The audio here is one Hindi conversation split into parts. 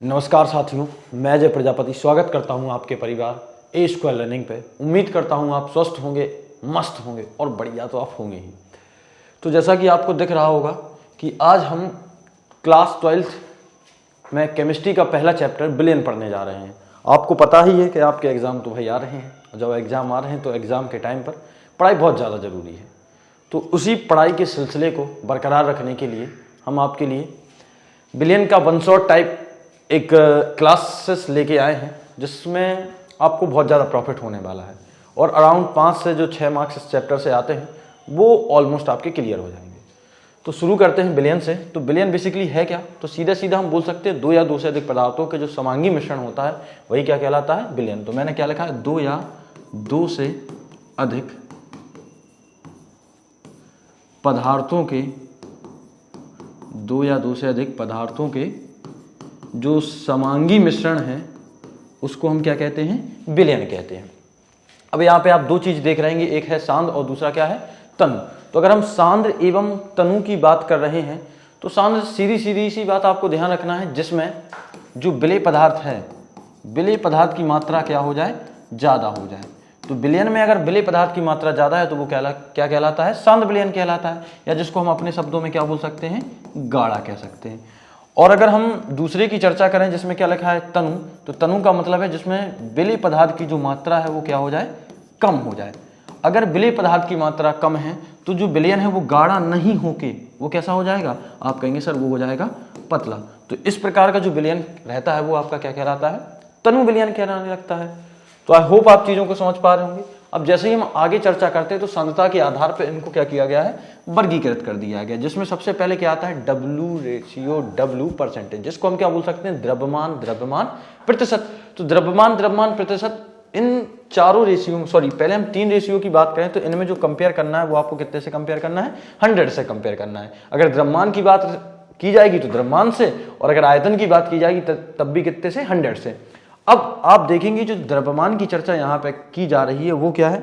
नमस्कार साथियों, मैं जय प्रजापति स्वागत करता हूं आपके परिवार ए स्क्वायर लर्निंग पे। उम्मीद करता हूं आप स्वस्थ होंगे, मस्त होंगे और बढ़िया तो आप होंगे ही। तो जैसा कि आपको दिख रहा होगा कि आज हम क्लास 12th में केमिस्ट्री का पहला चैप्टर बिलियन पढ़ने जा रहे हैं। आपको पता ही है कि आपके एग्ज़ाम तो भाई आ रहे हैं। जब एग्ज़ाम आ रहे हैं तो एग्ज़ाम के टाइम पर पढ़ाई बहुत ज़्यादा ज़रूरी है। तो उसी पढ़ाई के सिलसिले को बरकरार रखने के लिए हम आपके लिए बिलियन का वन शॉट टाइप एक क्लासेस लेके आए हैं, जिसमें आपको बहुत ज़्यादा प्रॉफिट होने वाला है और अराउंड 5 से जो 6 मार्क्स इस चैप्टर से आते हैं वो ऑलमोस्ट आपके क्लियर हो जाएंगे। तो शुरू करते हैं बिलियन से। तो बिलियन बेसिकली है क्या? तो सीधा सीधा हम बोल सकते हैं दो या दो से अधिक पदार्थों के जो समांगी मिश्रण होता है वही क्या कहलाता है? बिलियन। तो मैंने क्या लिखा है? दो या दो से अधिक पदार्थों के, दो या दो से अधिक पदार्थों के जो समांगी मिश्रण है उसको हम क्या कहते हैं? बिलियन कहते हैं। अब यहाँ पे आप दो चीज देख रहे हैं, एक है सांद्र और दूसरा क्या है? तनु। तो अगर हम सांद्र एवं तनु की बात कर रहे हैं तो सांद्र सीधी सी बात आपको ध्यान रखना है, जिसमें जो विलेय पदार्थ है, विलेय पदार्थ की मात्रा क्या हो जाए? ज्यादा हो जाए। तो बिलियन में अगर विलेय पदार्थ की मात्रा ज्यादा है तो वो क्या कहलाता है? सांद्र बिलियन कहलाता है, या जिसको हम अपने शब्दों में क्या बोल सकते हैं? गाढ़ा कह सकते हैं। और अगर हम दूसरे की चर्चा करें जिसमें क्या लिखा है? तनु। तो तनु का मतलब है जिसमें विलेय पदार्थ की जो मात्रा है वो क्या हो जाए? कम हो जाए। अगर विलेय पदार्थ की मात्रा कम है तो जो बिलियन है वो गाढ़ा नहीं होके वो कैसा हो जाएगा? आप कहेंगे सर वो हो जाएगा पतला। तो इस प्रकार का जो बिलियन रहता है वो आपका क्या कहलाता है? तनु बिलियन कहलाने लगता है। तो आई होप आप चीजों को समझ पा रहे होंगे। अब जैसे ही हम आगे चर्चा करते हैं तो सांद्रता के आधार पर इनको क्या किया गया है? वर्गीकृत कर दिया गया, जिसमें सबसे पहले क्या आता है? W रेशियो, W परसेंटेज, जिसको हम क्या बोल सकते हैं? द्रव्यमान प्रतिशत। तो द्रव्यमान प्रतिशत, इन चारों रेशियो, पहले हम 3 रेशियो की बात करें तो इनमें जो कंपेयर करना है वो आपको कितने से कंपेयर करना है? 100 से कंपेयर करना है। अगर द्रव्यमान की बात की जाएगी तो द्रव्यमान से, और अगर आयतन की बात की जाएगी तब भी कितने से? 100 से। अब आप देखेंगे जो द्रव्यमान की चर्चा यहाँ पे की जा रही है वो क्या है?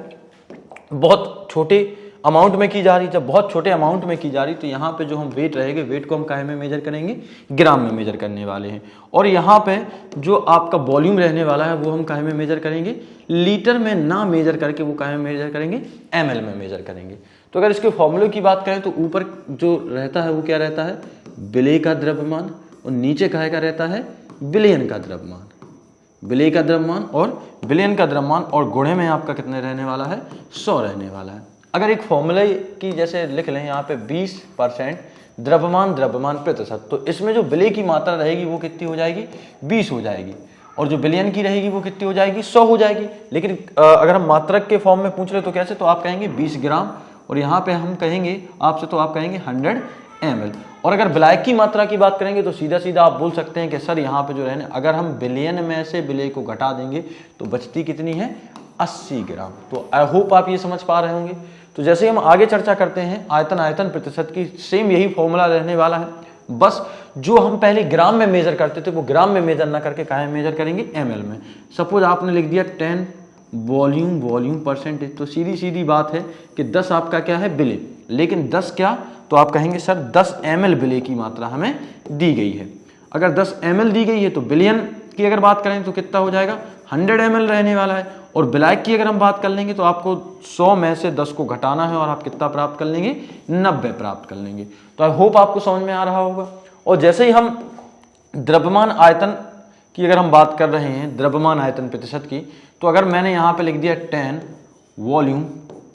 बहुत छोटे अमाउंट में की जा रही है। जब बहुत छोटे अमाउंट में की जा रही तो यहाँ पे जो हम वेट रहेंगे, वेट को हम काहे में मेजर करेंगे? ग्राम में मेजर करने वाले हैं। और यहाँ पे जो आपका वॉल्यूम रहने वाला है वो हम काहे में मेजर करेंगे? लीटर में ना मेजर करके वो काहे में मेजर करेंगे? ml में मेजर करेंगे। तो अगर इसके फॉर्मूले की बात करें तो ऊपर जो रहता है वो क्या रहता है? विलेय का द्रव्यमान, और नीचे काहे का रहता है? बिलियन का द्रव्यमान। विलेय का द्रव्यमान और बिलियन का द्रव्यमान, और गुणे में आपका कितने रहने वाला है? 100 रहने वाला है। अगर एक फॉर्मूले की जैसे लिख लें यहाँ पे 20% द्रव्यमान प्रतिशत, तो इसमें जो विलेय की मात्रा रहेगी वो कितनी हो जाएगी? 20 हो जाएगी, और जो बिलियन की रहेगी वो कितनी हो जाएगी? 100 हो जाएगी। लेकिन अगर हम मात्रक के फॉर्म में पूछ रहे तो कैसे? तो आप कहेंगे 20 ग्राम, और यहाँ पे हम कहेंगे आपसे तो आप कहेंगे 100 ml। और अगर विलायक की मात्रा की बात करेंगे तो सीधा आप बोल सकते हैं कि सर यहाँ पे जो रहने, अगर हम बिलियन में से विलेय को घटा देंगे तो बचती कितनी है? 80 ग्राम। तो आई होप आप ये समझ पा रहे होंगे। तो जैसे ही हम आगे चर्चा करते हैं आयतन प्रतिशत की, सेम यही फॉर्मूला रहने वाला है। बस जो हम पहले ग्राम में मेजर करते थे वो ग्राम में मेजर ना करके काहे मेजर करेंगे? ml में। सपोज आपने लिख दिया 10 वॉल्यूम परसेंटेज, तो सीधी बात है कि 10 आपका क्या है? विलेय। लेकिन 10 क्या? तो आप कहेंगे सर 10 ml विलेय की मात्रा हमें दी गई है। अगर 10 ml दी गई है तो बिलियन की अगर बात करें तो कितना हो जाएगा? 100 ml रहने वाला है। और विलायक की अगर हम बात कर लेंगे तो आपको 100 में से 10 को घटाना है और आप कितना प्राप्त कर लेंगे? 90 प्राप्त कर लेंगे। तो आई होप आपको समझ में आ रहा होगा। और जैसे ही हम द्रव्यमान आयतन की अगर हम बात कर रहे हैं, द्रव्यमान आयतन प्रतिशत की, तो अगर मैंने यहाँ पे लिख दिया 10 वॉल्यूम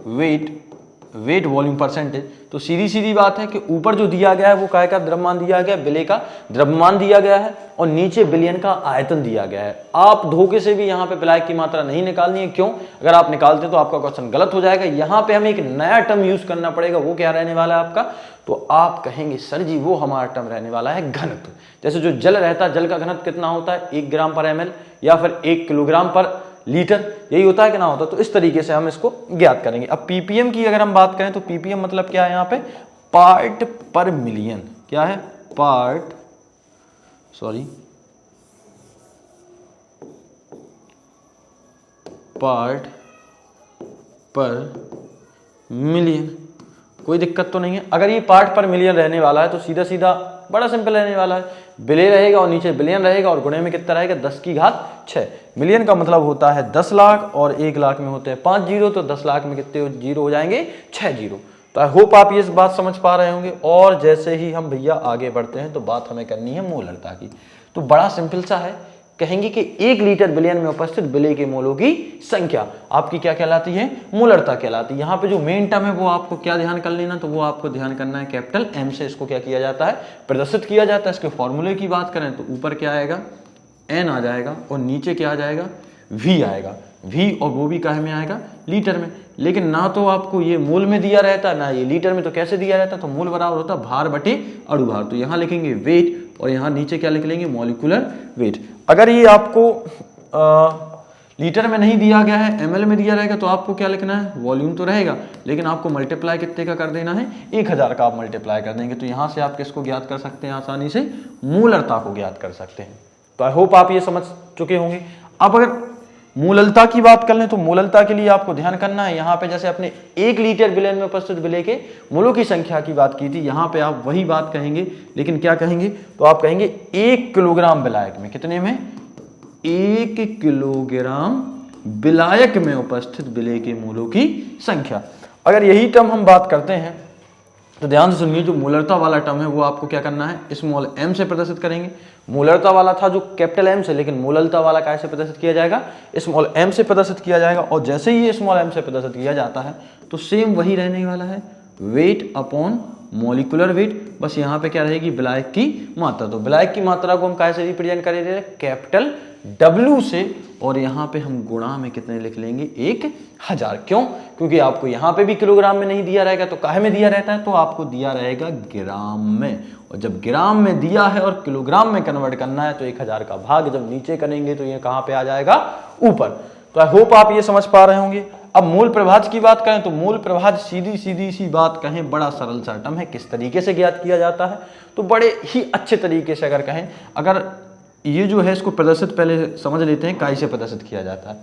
वेट वॉल्यूम परसेंटेज, तो सीधी बात है कि ऊपर जो दिया गया है वो काय का द्रव्यमान दिया गया? विलेय का द्रव्यमान दिया गया है, और नीचे बिलियन का आयतन दिया गया है। आप धोखे से भी यहाँ पे विलायक की मात्रा नहीं निकालनी है। क्यों? अगर आप निकालते हैं तो आपका क्वेश्चन गलत हो जाएगा। यहाँ पे हमें एक नया टर्म यूज करना पड़ेगा। वो क्या रहने वाला है आपका? तो आप कहेंगे सर जी वो हमारा टर्म रहने वाला है घनत्व। जैसे जो जल रहता है, जल का घनत्व कितना होता है? 1 ग्राम पर ml या फिर 1 किलोग्राम पर लीटर, यही होता है कि ना होता? तो इस तरीके से हम इसको ज्ञात करेंगे। अब पीपीएम की अगर हम बात करें तो पीपीएम मतलब क्या है? यहाँ पे पार्ट पर मिलियन। क्या है? पार्ट पर मिलियन। कोई दिक्कत तो नहीं है। अगर ये पार्ट पर मिलियन रहने वाला है तो सीधा बड़ा सिंपल रहने वाला है। बिले रहेगा और नीचे बिलियन रहेगा और गुणे में कितना रहेगा 10 की घात 6। मिलियन का मतलब होता है 10 लाख और 1 लाख में होते हैं 5 जीरो, तो 10 लाख में कितने जीरो हो जाएंगे 6 जीरो। तो आई होप आप ये बात समझ पा रहे होंगे। और जैसे ही हम भैया आगे बढ़ते हैं तो बात हमें करनी है मोलरता की। तो बड़ा सिंपल सा है, कहेंगे कि 1 लीटर बिलियन में उपस्थित विलेय के मोलों की संख्या आपकी क्या कहलाती है, मोलरता कहलाती है। यहाँ पे जो मेन टर्म है वो आपको क्या ध्यान कर लेना, तो वो आपको ध्यान करना है कैपिटल एम से इसको क्या किया जाता है, प्रदर्शित किया जाता है। इसके फॉर्मूले की बात करें तो ऊपर क्या आएगा, एन आ जाएगा और नीचे क्या आ जाएगा, वी आएगा। वी और वो भी काहे में आएगा, लीटर में। लेकिन ना तो आपको ये मोल में दिया रहता ना ये लीटर में, तो कैसे दिया रहता, तो मोल बराबर होता भार बटे अणु भार। तो यहाँ लिखेंगे वेट और यहाँ नीचे क्या लिख लेंगे, मॉलिक्यूलर वेट। अगर ये आपको लीटर में नहीं दिया गया है, एमएल में दिया रहेगा, तो आपको क्या लिखना है, वॉल्यूम तो रहेगा लेकिन आपको मल्टीप्लाई कितने का कर देना है, 1000 का आप मल्टीप्लाई कर देंगे। तो यहाँ से आप किसको ज्ञात कर सकते हैं, आसानी से मोलरता को ज्ञात कर सकते हैं। तो आई होप आप ये समझ चुके होंगे। अब अगर मोललता की बात कर लें तो मोललता के लिए आपको ध्यान करना है, यहाँ पे जैसे अपने 1 लीटर बिलियन में उपस्थित विलेय के मोलों की संख्या की बात की थी, यहाँ पे आप वही बात कहेंगे, लेकिन क्या कहेंगे, तो आप कहेंगे 1 किलोग्राम विलायक में, कितने में, 1 किलोग्राम विलायक में उपस्थित विलेय के मोलों की संख्या। अगर यही टर्म हम बात करते हैं तो ध्यान से सुनिए, जो मोलरता वाला टर्म है वो आपको क्या करना है, स्मॉल एम से प्रदर्शित करेंगे। मोलरता वाला था जो कैपिटल एम से, लेकिन मोलरता वाला कैसे प्रदर्शित किया जाएगा, स्मॉल एम से प्रदर्शित किया जाएगा। और जैसे ही ये स्मॉल एम से प्रदर्शित किया जाता है तो सेम वही रहने वाला है, वेट अपॉन मॉलिक्यूलर वेट। बस यहाँ पे क्या रहेगी, विलायक की मात्रा। तो विलायक की मात्रा को हम कैसे रिप्रेजेंट करेंगे, कैपिटल W से, और यहाँ पे हम गुणा में कितने लिख लेंगे, 1000। क्यों, क्योंकि आपको यहाँ पे भी किलोग्राम में नहीं दिया रहेगा, तो काहे में दिया रहता है, तो आपको दिया रहेगा ग्राम में। और जब ग्राम में दिया है और किलोग्राम में कन्वर्ट करना है तो 1000 का भाग जब नीचे करेंगे तो ये कहाँ पे आ जाएगा, ऊपर। तो आई होप आप ये समझ पा रहे होंगे। अब मूल प्रभाज की बात करें तो मूल प्रभाज सीधी सी बात कहें, बड़ा सरल सा टर्म है। किस तरीके से ज्ञात किया जाता है, तो बड़े ही अच्छे तरीके से अगर कहें, अगर ये जो है इसको प्रदर्शित पहले समझ लेते हैं काय से प्रदर्शित किया जाता है।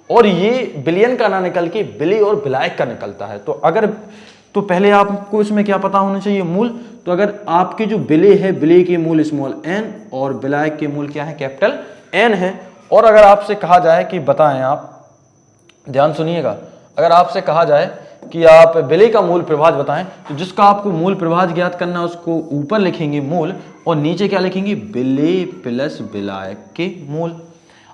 और ये बिलियन का ना निकल के विलेय और विलायक का निकलता है। तो पहले आपको इसमें क्या पता होना चाहिए, मूल। तो अगर आपके जो विलेय है, विलेय के मूल स्मॉल एन और विलायक के मूल क्या है, कैपिटल एन है। और अगर आपसे कहा जाए कि बताएं, आप ध्यान सुनिएगा, अगर आपसे कहा जाए कि आप विलेय का मूल प्रभाज बताएं, तो जिसका आपको मूल प्रभाज ज्ञात करना है उसको ऊपर लिखेंगे मूल और नीचे क्या लिखेंगे, विलेय प्लस विलायक के मूल।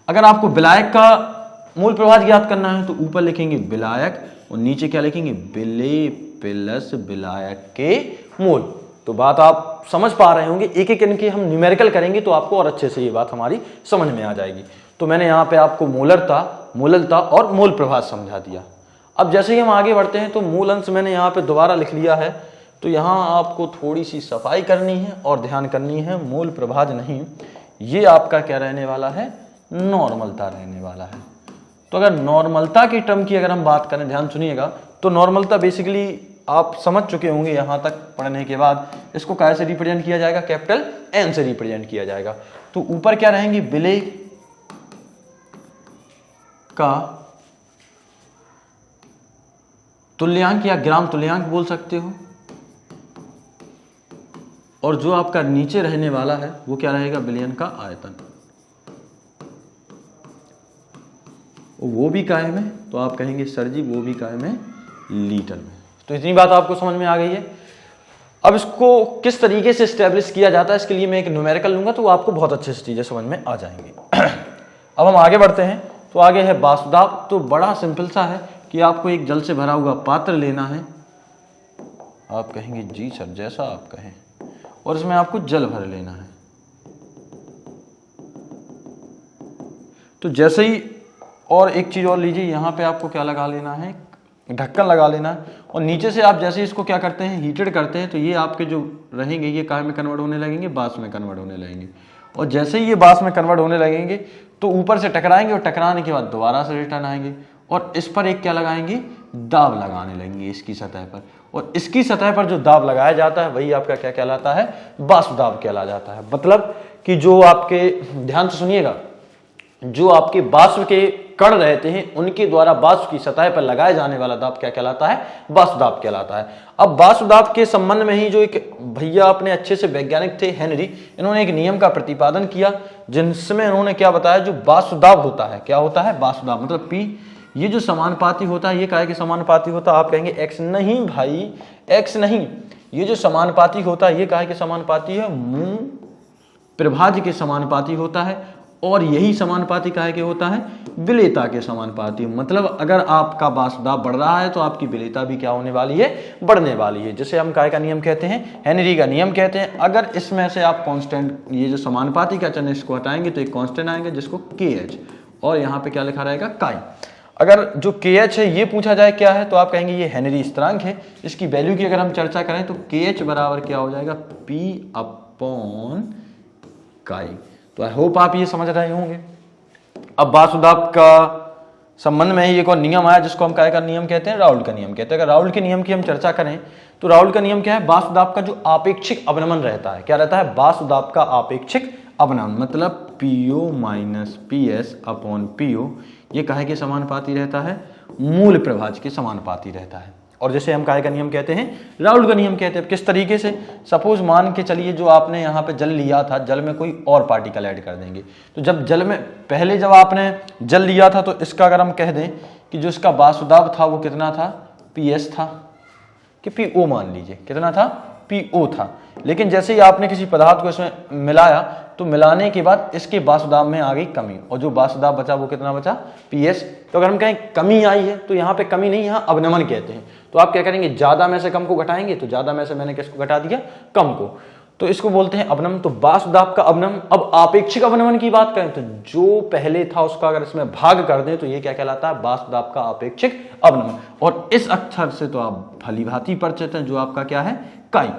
अगर आपको विलायक का मूल प्रभाज ज्ञात करना है तो ऊपर लिखेंगे विलायक और नीचे क्या लिखेंगे, विलेय प्लस विलायक के मूल। तो बात आप समझ पा रहे होंगे। एक एक इनके हम न्यूमेरिकल करेंगे तो आपको और अच्छे से ये बात हमारी समझ में आ जाएगी। तो मैंने यहाँ पे आपको मोललता और मूल प्रभाज समझा दिया। अब जैसे ही हम आगे बढ़ते हैं तो मूल अंश मैंने यहाँ पे दोबारा लिख लिया है। तो यहाँ आपको थोड़ी सी सफाई करनी है और ध्यान करनी है, मूल प्रभाज नहीं, ये आपका क्या रहने वाला है, नॉर्मलता रहने वाला है। तो अगर नॉर्मलता की टर्म की अगर हम बात करें, ध्यान सुनिएगा, तो नॉर्मलता बेसिकली आप समझ चुके होंगे यहाँ तक पढ़ने के बाद। इसको कैसे रिप्रेजेंट किया जाएगा, कैपिटल एन से रिप्रेजेंट किया जाएगा। तो ऊपर क्या रहेंगे, विलेय का तुल्यांक या ग्राम तुल्यांक बोल सकते हो, और जो आपका नीचे रहने वाला है वो क्या रहेगा, बिलियन का आयतन। वो भी कायम है, तो आप कहेंगे सर जी वो भी कायम है लीटर में। तो इतनी बात आपको समझ में आ गई है। अब इसको किस तरीके से स्टैब्लिश किया जाता है, इसके लिए मैं एक न्यूमेरिकल लूंगा तो आपको बहुत अच्छे से चीजें समझ में आ जाएंगी। अब हम आगे बढ़ते हैं। तो आगे है वाष्पदाब। तो बड़ा सिंपल सा है कि आपको एक जल से भरा हुआ पात्र लेना है, आप कहेंगे जी सर जैसा आप कहें, और इसमें आपको जल भर लेना है। तो जैसे ही, और एक चीज और लीजिए, यहाँ पे आपको क्या लगा लेना है, ढक्कन लगा लेना है। और नीचे से आप जैसे इसको क्या करते हैं, हीटेड करते हैं, तो ये आपके जो रहेंगे ये काय में कन्वर्ट होने लगेंगे, बास में कन्वर्ट होने लगेंगे। और जैसे ही ये बास में कन्वर्ट होने लगेंगे तो ऊपर से टकराएंगे और टकराने के बाद दोबारा से रिटर्न आएंगे और इस पर एक क्या लगाएंगे, दाब लगाने लगेंगे इसकी सतह पर। और इसकी सतह पर जो दाब लगाया जाता है वही आपका क्या कहलाता है, वाष्प दाब कहला जाता है। मतलब कि जो आपके, ध्यान से सुनिएगा, जो आपके वाष्प के कण रहते हैं उनके द्वारा वाष्प की सतह पर लगाए जाने वाला दाब क्या कहलाता है? वाष्प दाब कहलाता है। अब वाष्प दाब के संबंध में ही जो एक भैया अपने अच्छे से वैज्ञानिक थे हेनरी, इन्होंने एक नियम का प्रतिपादन किया जिसमें इन्होंने क्या बताया, जो वाष्प दाब होता है, क्या होता है? वाष्प दाब मतलब P, ये जो समानुपाती होता है, ये काहे के समानुपाती होता है? आप कहेंगे x नहीं भाई, x नहीं, ये जो समानुपाती होता है ये काहे के समानुपाती है? मूल प्रभाज्य के समानुपाती होता है। और यही समानुपाती काहे के होता है? विलेयता के समानुपाती। मतलब अगर आपका वाष्प दाब बढ़ रहा है तो आपकी विलेयता भी क्या होने वाली है? बढ़ने वाली है, जिसे हम काहे का नियम कहते हैं? हेनरी का नियम कहते हैं। अगर इसमें से आप कांस्टेंट, ये जो समानुपाती का चिन्ह इसको हटाएंगे तो एक कांस्टेंट आएंगे जिसको KH, और यहाँ पे क्या लिखा रहेगा? काई। अगर जो KH है ये पूछा जाए क्या है, तो आप कहेंगे ये हेनरी स्थिरांक है। इसकी वैल्यू की अगर हम चर्चा करें तो KH बराबर क्या हो जाएगा? P अपॉन काई। तो आई होप आप ये समझ रहे होंगे। अब वाष्प दाब का संबंध में ही एक और नियम आया जिसको हम काय का नियम कहते हैं? राउल्ट का नियम कहते हैं। अगर राउल्ट के नियम की हम चर्चा करें तो राउल्ट का नियम क्या है? वाष्प दाब का जो आपेक्षिक अवनमन रहता है, क्या रहता है? वाष्प दाब का आपेक्षिक अवनमन मतलब PO minus PS upon PO, ये काहे के समानुपाती रहता है? मूल प्रभाज्य के समानुपाती रहता है। और जैसे हम काहे का नियम कहते हैं? राउल्ट का नियम कहते हैं। किस तरीके से? सपोज मान के चलिए जो आपने यहाँ पे जल लिया था, जल में कोई और पार्टिकल ऐड कर देंगे, तो जब जल में पहले जब आपने जल लिया था तो इसका अगर हम कह दें कि जो इसका वाष्प दाब था वो कितना था? PS था कि PO मान लीजिए, कितना था? PO था। लेकिन जैसे ही आपने किसी पदार्थ को इसमें मिलाया तो मिलाने के बाद इसके वाष्प दाब में आ गई कमी, और जो वाष्प दाब बचा वो कितना बचा? PS। तो अगर हम कहें कमी आई है तो यहाँ पे कमी नहीं, यहाँ अवनमन कहते हैं। तो आप क्या करेंगे? ज्यादा में से कम को घटाएंगे, तो ज्यादा में से मैंने किसको घटा दिया? कम को, तो इसको बोलते हैं अवनमन। तो वाष्प दाब का अवनमन। अब आपेक्षिक अवनमन की बात करें तो जो पहले था उसका अगर इसमें भाग कर दें तो ये क्या कहलाता है? वाष्प दाब का आपेक्षिक अवनमन। और इस अक्षर से तो आप भली भांति परिचित हैं, जो आपका क्या है? काई।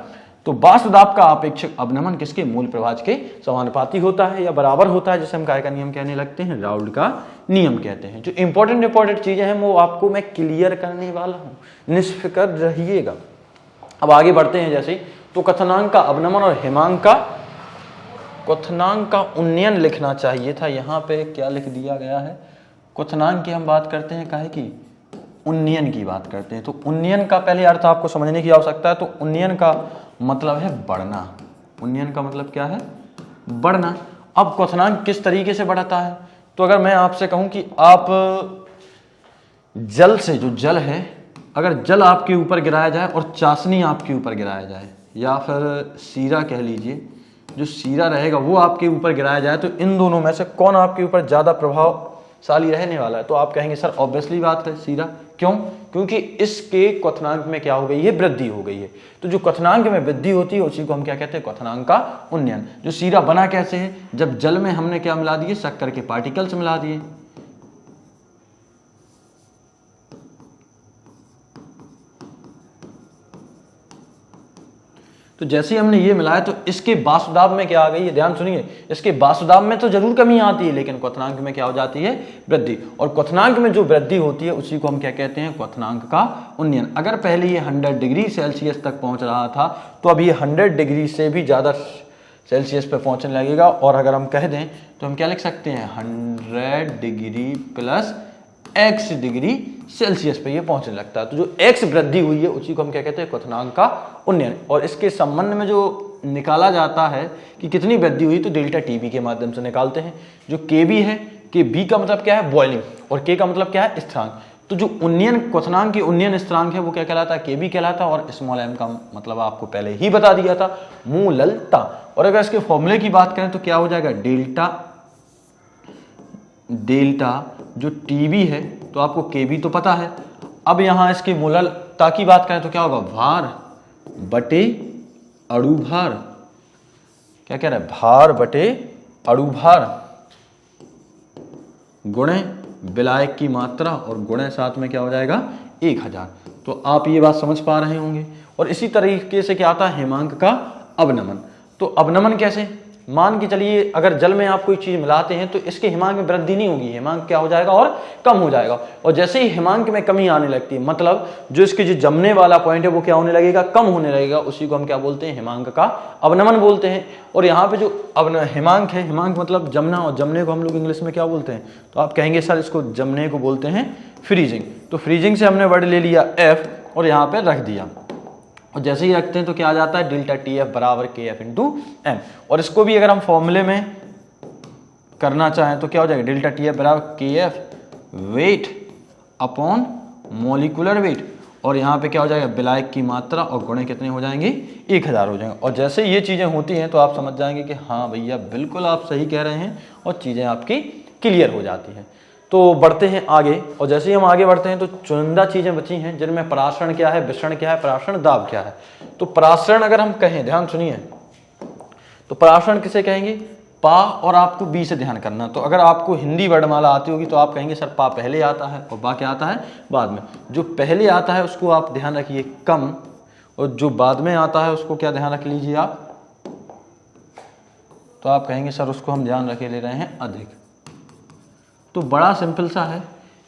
तो वाष्प दाब का आपेक्षिक अवनमन किसके? मूल प्रभाज्य के समानुपाती होता है या बराबर होता है, जिसे हम काय का नियम कहने लगते हैं? राउल्ट का नियम कहते हैं। जो इंपॉर्टेंट चीजें हैं वो आपको मैं क्लियर करने वाला हूं, निष्फिक्र रहिएगा। अब आगे बढ़ते हैं। जैसे तो क्वथनांक का अवनमन और हिमांक का, क्वथनांक का उन्नयन लिखना चाहिए था, यहाँ पे क्या लिख दिया गया है? क्वथनांक की हम बात करते हैं, काहे की? उन्नयन की बात करते हैं। तो उन्नयन का पहले अर्थ आपको समझने की आवश्यकता है। तो उन्नयन का मतलब है बढ़ना। उन्नयन का मतलब क्या है? बढ़ना। अब क्वथनांक किस तरीके से बढ़ता है? तो अगर मैं आपसे कहूं कि आप जल से, जो जल है, अगर जल आपके ऊपर गिराया जाए और चाशनी आपके ऊपर गिराया जाए, या फिर सीरा कह लीजिए, जो सीरा रहेगा वो आपके ऊपर गिराया जाए, तो इन दोनों में से कौन आपके ऊपर ज्यादा प्रभावशाली रहने वाला है? तो आप कहेंगे सर ऑब्वियसली बात है सीरा। क्यों? क्योंकि इसके क्वथनांक में क्या हो गई है? वृद्धि हो गई है। तो जो क्वथनांक में वृद्धि होती है उसी को हम क्या कहते हैं? क्वथनांक का उन्नयन। जो सीरा बना कैसे है? जब जल में हमने क्या मिला दिए? शक्कर के पार्टिकल्स मिला दिए। तो जैसे ही हमने ये मिलाया तो इसके वाष्प दाब में क्या आ गई है? ध्यान सुनिए, इसके वाष्प दाब में तो जरूर कमी आती है, लेकिन क्वथनांक में क्या हो जाती है? वृद्धि। और क्वथनांक में जो वृद्धि होती है उसी को हम क्या कहते हैं? क्वथनांक का उन्नयन। अगर पहले ये 100 डिग्री सेल्सियस तक पहुंच रहा था तो अब ये 100 डिग्री से भी ज्यादा सेल्सियस पे पहुंचने लगेगा। और अगर हम कह दें तो हम क्या लिख सकते हैं? 100 degree plus x degree Celsius पे ये पहुंचने लगता है। तो जो x वृद्धि हुई है उसी को हम क्या कहते हैं? क्वथनांक का उन्नयन। और इसके संबंध में जो निकाला जाता है कि कितनी वृद्धि हुई, तो डेल्टा टीबी के माध्यम से निकालते हैं। जो केबी है, के बी का मतलब क्या है? बॉइलिंग, और के का मतलब क्या है? स्थिरांक। तो जो उन्नयन, क्वथनांक की उन्नयन स्थिरांक है वो क्या कहलाता है? केबी कहलाता है। और स्मॉल m का मतलब आपको पहले ही बता दिया था, मूललता। और अगर इसके फॉर्मूले की बात करें तो क्या हो जाएगा? डेल्टा जो टीबी है, तो आपको केबी तो पता है। अब यहां इसकी मूललता की बात करें तो क्या होगा? भार बटे अणु भार। क्या कह रहा है? भार बटे अणु भार गुणे विलायक की मात्रा, और गुणे साथ में क्या हो जाएगा? 1000। तो आप ये बात समझ पा रहे होंगे। और इसी तरीके से क्या आता है? हिमांक का अवनमन। तो अवनमन कैसे? मान के चलिए अगर जल में आप कोई चीज मिलाते हैं तो इसके हिमांक में वृद्धि नहीं होगी, हिमांक क्या हो जाएगा और कम हो जाएगा। और जैसे ही हिमांक में कमी आने लगती है, मतलब जो इसके जो जमने वाला पॉइंट है वो क्या होने लगेगा, कम होने लगेगा, उसी को हम क्या बोलते हैं, हिमांक का अवनमन बोलते हैं। और यहाँ पे जो हिमांक है, हिमांक मतलब जमना, और जमने को हम लोग इंग्लिश में क्या बोलते हैं, तो आप कहेंगे सर इसको जमने को बोलते हैं फ्रीजिंग। तो फ्रीजिंग से हमने वर्ड ले लिया एफ और यहाँ पे रख दिया, और जैसे ही रखते हैं तो क्या आ जाता है, डेल्टा टी एफ बराबर के एफ इंटू एम। और इसको भी अगर हम फॉर्मूले में करना चाहें तो क्या हो जाएगा, डेल्टा टी एफ बराबर के F weight upon molecular weight, और यहाँ पे क्या हो जाएगा, विलायक की मात्रा, और गुणे कितने हो जाएंगे, 1000 हो जाएंगे। और जैसे ये चीज़ें होती हैं तो आप समझ जाएंगे कि हाँ भैया बिल्कुल आप सही कह रहे हैं, और चीज़ें आपकी क्लियर हो जाती हैं। तो बढ़ते हैं आगे, और जैसे ही हम आगे बढ़ते हैं तो चुनिंदा चीज़ें बची हैं जिनमें परासरण क्या है, विसरण क्या है, परासरण दाब क्या है। तो परासरण अगर हम कहें, ध्यान सुनिए, तो परासरण किसे कहेंगे, पा और आपको बी से ध्यान करना। तो अगर आपको हिंदी वर्णमाला आती होगी तो आप कहेंगे सर पा पहले आता है और बा क्या आता है बाद में। जो पहले आता है उसको आप ध्यान रखिए कम, और जो बाद में आता है उसको क्या ध्यान रख लीजिए आप, तो आप कहेंगे सर उसको हम ध्यान रखे ले रहे हैं अधिक। तो बड़ा सिंपल सा है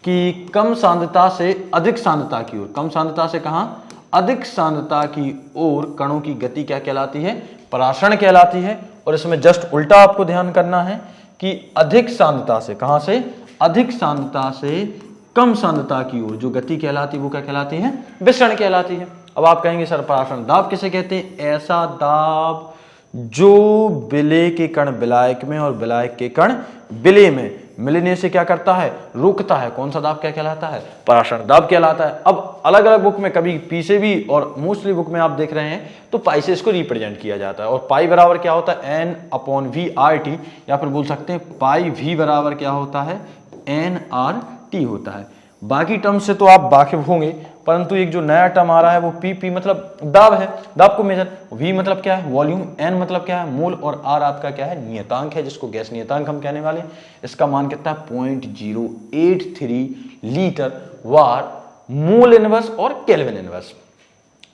कि कम सांद्रता से अधिक सांद्रता की ओर, कम सांद्रता से कहाँ, अधिक सांद्रता की ओर कणों की गति क्या कहलाती है, परासरण कहलाती है। और इसमें जस्ट उल्टा आपको ध्यान करना है कि अधिक सांद्रता से, कहाँ से, अधिक सांद्रता से कम सांद्रता की ओर जो गति कहलाती है वो क्या कहलाती है, विसरण कहलाती है। अब आप कहेंगे सर परासरण दाब किसे कहते हैं, ऐसा दाब जो विलेय के कण विलायक में और विलायक के कण विलेय में मिलने से क्या करता है, रोकता है। कौन सा दाब क्या कहलाता है, परासरण दाब कहलाता है। अब अलग अलग बुक में कभी पी से भी, और मोस्टली बुक में आप देख रहे हैं तो पाई से इसको रिप्रेजेंट किया जाता है। और पाई बराबर क्या होता है, n upon V R T, या फिर बोल सकते हैं पाई वी बराबर क्या होता है, एन आर टी होता है। बाकी टर्म से तो आप वाकिफ होंगे, परंतु एक जो नया टर्म आ रहा है वो पी, पी मतलब दाब है, दाब को मेजर, वी मतलब क्या है वॉल्यूम, एन मतलब क्या है मोल, और आर आपका क्या है नियतांक है, जिसको गैस नियतांक हम कहने वाले। इसका मान कितना है 0.083 लीटर वार मोल इनवर्स और केल्विन इनवर्स,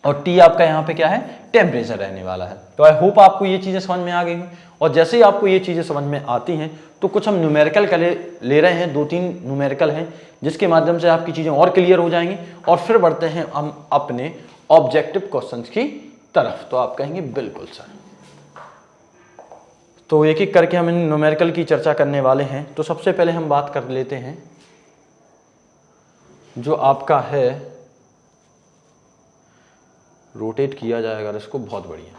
और टी आपका यहाँ पे क्या है टेम्परेचर रहने वाला है। तो आई होप आपको ये चीजें समझ में आ गई हैं। और जैसे ही आपको ये चीजें समझ में आती हैं तो कुछ हम न्यूमेरिकल ले रहे हैं, 2-3 न्यूमेरिकल हैं जिसके माध्यम से आपकी चीजें और क्लियर हो जाएंगी। और फिर बढ़ते हैं हम अपने ऑब्जेक्टिव क्वेश्चंस की तरफ। तो आप कहेंगे बिल्कुल सर। तो एक एक करके हम इन न्यूमेरिकल की चर्चा करने वाले हैं। तो सबसे पहले हम बात कर लेते हैं जो आपका है, रोटेट किया जाएगा इसको, बहुत बढ़िया।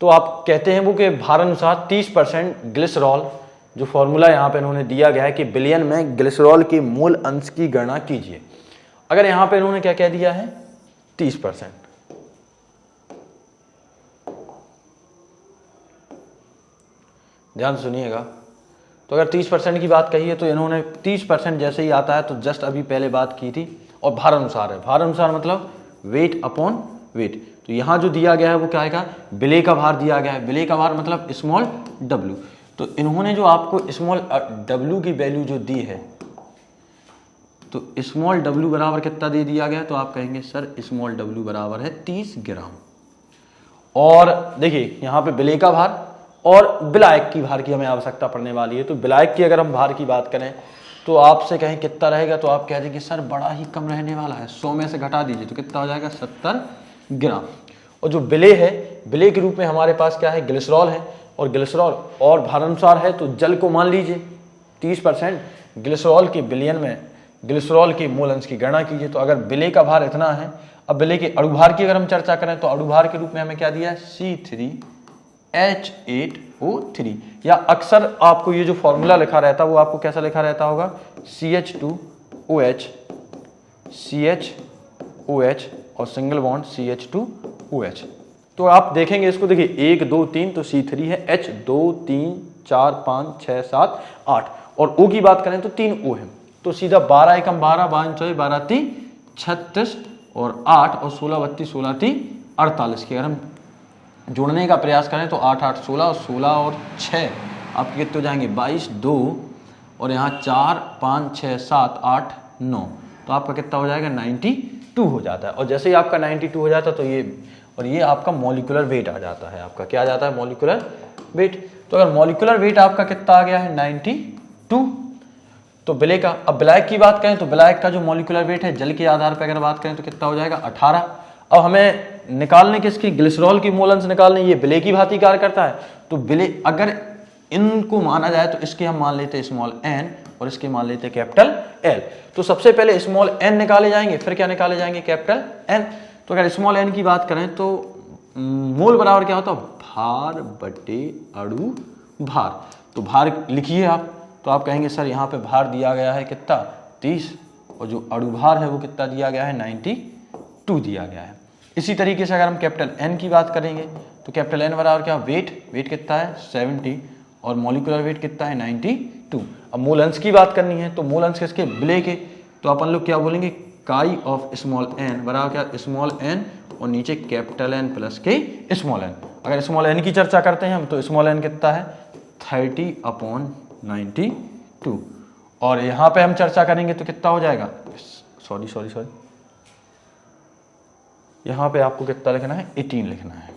तो आप कहते हैं वो कि भार अनुसार 30% ग्लिसरॉल, जो फॉर्मूला यहाँ पे इन्होंने दिया गया है कि बिलियन में ग्लिसरॉल के मूल अंश की गणना कीजिए। अगर यहाँ पे इन्होंने क्या कह दिया है 30%, ध्यान सुनिएगा। तो अगर 30% की बात कही है तो इन्होंने 30% जैसे ही आता है तो जस्ट अभी पहले बात की थी, और भार अनुसार है, भार अनुसार मतलब वेट अपॉन वेट। तो यहाँ जो दिया गया है वो क्या आएगा, विलेय का भार दिया गया है, विलेय का भार मतलब स्मॉल w। तो इन्होंने जो आपको स्मॉल w की वैल्यू जो दी है, तो स्मॉल w बराबर कितना दे दिया गया, तो आप कहेंगे सर स्मॉल w बराबर है 30 ग्राम। और देखिए यहाँ पे विलेय का भार और विलायक की भार की हमें आवश्यकता पड़ने वाली है। तो विलायक की अगर हम भार की बात करें तो आपसे कहें कितना रहेगा, तो आप कह देंगे सर बड़ा ही कम रहने वाला है, 100 में से घटा दीजिए तो कितना हो जाएगा 70 ग्राम। और जो विलेय है, विलेय के रूप में हमारे पास क्या है ग्लिसरॉल है, और ग्लिसरॉल और भार अनुसार है तो जल को मान लीजिए 30% ग्लिसरॉल के बिलियन में ग्लिसरॉल के मोल अंश की गणना कीजिए। तो अगर विलेय का भार इतना है, अब विलेय के अणुभार की अगर हम चर्चा करें तो अणुभार के रूप में हमें क्या दिया है C3H8O3, या अक्सर आपको ये जो फॉर्मूला लिखा रहता है वो आपको कैसा लिखा रहता होगा CH2OH CHOH और सिंगल बॉन्ड CH2OH। तो आप देखेंगे इसको, देखिए 1 2 3 तो C3 है, H 2 3 4 5 6 7 8, और O की बात करें तो 3 O है। तो सीधा 12 एकम 12 12 24 12 3 36 और 8 और 16 32 16 3 48 की अगर हम जोड़ने का प्रयास करें तो 8 8 16 और 16 और 6 आपके कितने हो जाएंगे 22 2, और यहाँ 4 5 6 7 8 9, तो आपका कितना हो जाएगा 92 हो जाता है। और जैसे ही आपका 92 हो जाता है तो ये, और ये आपका मॉलिक्यूलर वेट आ जाता है, आपका क्या आ जाता है मॉलिक्यूलर वेट। तो अगर मॉलिक्यूलर वेट आपका कितना आ गया है 92, तो ब्लैक का, अब ब्लैक की बात करें तो ब्लैक का जो मॉलिक्यूलर वेट है जल के आधार पर अगर बात करें तो कितना हो जाएगा 18। अब हमें निकालने किसकी, ग्लिसरॉल की मोल अंश निकालने, ये ब्लैक की भांति कार्य करता है। तो ब्लैक अगर इनको माना जाए तो इसके हम मान लेते हैं स्मॉल n और इसके मान लेते हैं कैपिटल L। तो सबसे पहले स्मॉल n निकाले जाएंगे, फिर क्या निकाले जाएंगे, कैपिटल N। तो अगर स्मॉल n की बात करें तो मोल बराबर क्या होता है, भार बटे अणु भार। तो भार लिखिए आप, तो आप कहेंगे सर यहाँ पे भार दिया गया है कितना 30 और जो अणु भार है वो कितना दिया गया है 92 दिया गया है। इसी तरीके से अगर हम कैपिटल N की बात करेंगे तो कैपिटल N बराबर क्या, वेट कितना है 70 और मॉलिक्यूलर वेट कितना है 92। अब मोल अंश की बात करनी है तो मोल अंश किसके, ब्लैक के, तो अपन लोग क्या बोलेंगे, काई ऑफ स्मॉल n बराबर क्या, स्मॉल n और नीचे कैपिटल N प्लस के स्मॉल n। अगर स्मॉल n की चर्चा करते हैं हम तो स्मॉल n कितना है 30/92 और यहाँ पे हम चर्चा करेंगे तो कितना हो जाएगा, सॉरी यहाँ पे आपको कितना लिखना है 18 लिखना है।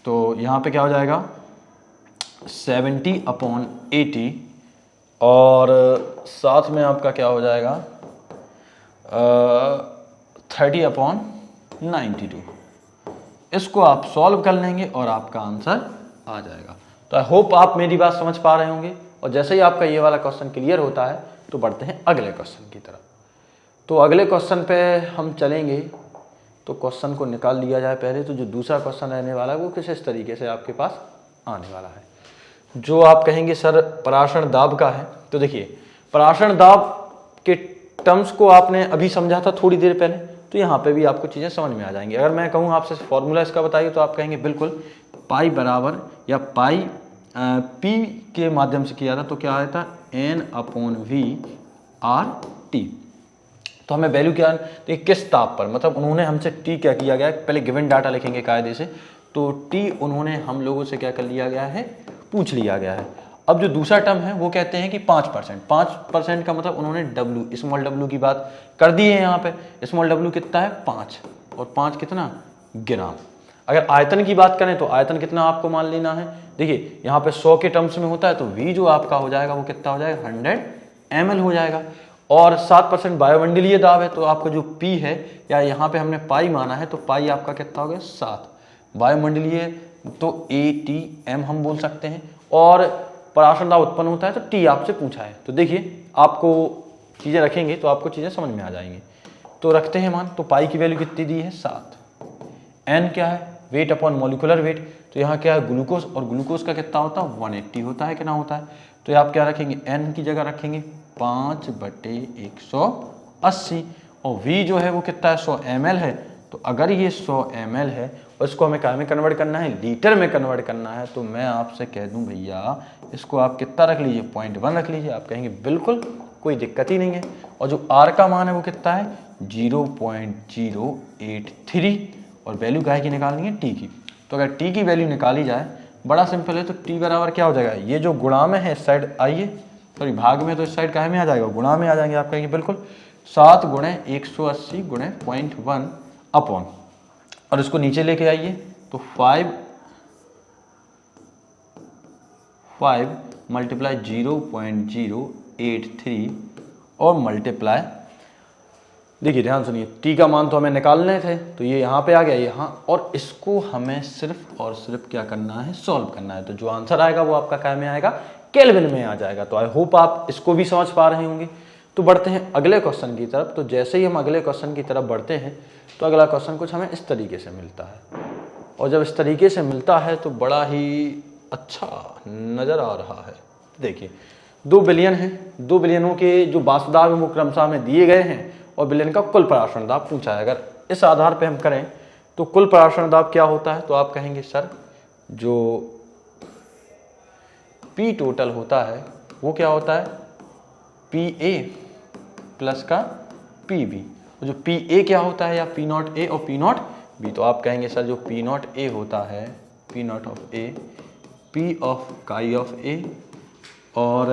तो यहाँ पे क्या हो जाएगा 70/80 और साथ में आपका क्या हो जाएगा 30/92। इसको आप सॉल्व कर लेंगे और आपका आंसर आ जाएगा। तो आई होप आप मेरी बात समझ पा रहे होंगे और जैसे ही आपका ये वाला क्वेश्चन क्लियर होता है तो बढ़ते हैं अगले क्वेश्चन की तरफ। तो अगले क्वेश्चन पे हम चलेंगे तो क्वेश्चन को निकाल लिया जाए पहले। तो जो दूसरा क्वेश्चन रहने वाला है वो किस इस तरीके से आपके पास आने वाला है, जो आप कहेंगे सर पराशरण दाब का है। तो देखिए पराशरण दाब के टर्म्स को आपने अभी समझा था थोड़ी देर पहले, तो यहाँ पे भी आपको चीज़ें समझ में आ जाएंगी। अगर मैं कहूँ आपसे फॉर्मूला इसका बताइए तो आप कहेंगे बिल्कुल पाई बराबर या पाई पी के माध्यम से किया था तो क्या आया था N/V/RT। तो हमें वैल्यू क्या है, किस ताप पर, मतलब उन्होंने हमसे टी क्या किया गया है, पहले गिवन डाटा लिखेंगे कायदे से। तो टी उन्होंने हम लोगों से क्या कर लिया गया है, पूछ लिया गया है। अब जो दूसरा टर्म है वो कहते हैं कि 5% का मतलब उन्होंने डब्ल्यू, स्मॉल डब्ल्यू की बात कर दी है। यहाँ पे स्मॉल डब्ल्यू कितना है 5 और 5 कितना ग्राम। अगर आयतन की बात करें तो आयतन कितना आपको मान लेना है, देखिए यहाँ पे 100 के टर्म्स में होता है तो V जो आपका हो जाएगा वो कितना हो जाएगा 100 ml हो जाएगा। और 7% वायुमंडलीय दाब है तो आपका जो P है, या यहाँ पे हमने पाई माना है तो पाई आपका कितना हो गया 7, वायुमंडलीय तो ATM हम बोल सकते हैं। और पराशरण दाब उत्पन्न होता है तो T आपसे पूछा है। तो देखिए आपको चीज़ें रखेंगे तो आपको चीज़ें समझ में आ जाएंगी। तो रखते हैं मान, तो पाई की वैल्यू कितनी दी है 7, N क्या है वेट अपॉन मॉलिक्यूलर वेट, तो यहाँ क्या है ग्लूकोज, और ग्लूकोज का कितना होता है 180 होता है, कितना होता है। तो आप क्या रखेंगे N की जगह रखेंगे 5/180 और V जो है वो कितना है 100 ml है। तो अगर ये 100 ml है और इसको हमें क्या में कन्वर्ट करना है, लीटर में कन्वर्ट करना है, तो मैं आपसे कह दूं भैया इसको आप कितना रख लीजिए 0.1 रख लीजिए। आप कहेंगे बिल्कुल कोई दिक्कत ही नहीं है। और जो R का मान है वो कितना है 0.083 और वैल्यू क्या की निकालनी है T की। तो अगर T की वैल्यू निकाली जाए बड़ा सिंपल है, तो T बराबर क्या हो जाएगा, ये जो गुणा में है इस साइड आइए, सॉरी भाग में, तो इस साइड काहे में आ जाएगा गुणा में आ जाएंगे। आप कहेंगे बिल्कुल 7 × 180 × 0.1 अपॉन, और इसको नीचे लेके आइए तो 5 मल्टीप्लाई 0.083 और मल्टीप्लाई, देखिए ध्यान सुनिए T का मान तो हमें निकालने थे तो ये यहाँ पे आ गया यहाँ, और इसको हमें सिर्फ और सिर्फ क्या करना है सॉल्व करना है। तो जो आंसर आएगा वो आपका क्या में आएगा केल्विन में आ जाएगा। तो आई होप आप इसको भी समझ पा रहे होंगे। तो बढ़ते हैं अगले क्वेश्चन की तरफ। तो जैसे ही हम अगले क्वेश्चन की तरफ बढ़ते हैं तो अगला क्वेश्चन कुछ हमें इस तरीके से मिलता है, और जब इस तरीके से मिलता है तो बड़ा ही अच्छा नज़र आ रहा है। देखिए 2 बिलियन है, 2 बिलियनों के जो वाष्पदाब है वो क्रमशः में दिए गए हैं और बिलियन का कुल पराशरण दाब पूछा है। अगर इस आधार पे हम करें तो कुल पराशरण दाब क्या होता है, तो आप कहेंगे सर जो P टोटल होता है वो क्या होता है PA प्लस का PB। जो PA क्या होता है, या P0A और P0B। तो आप कहेंगे सर जो P0A होता है, P0 of A, P of काई ऑफ A, और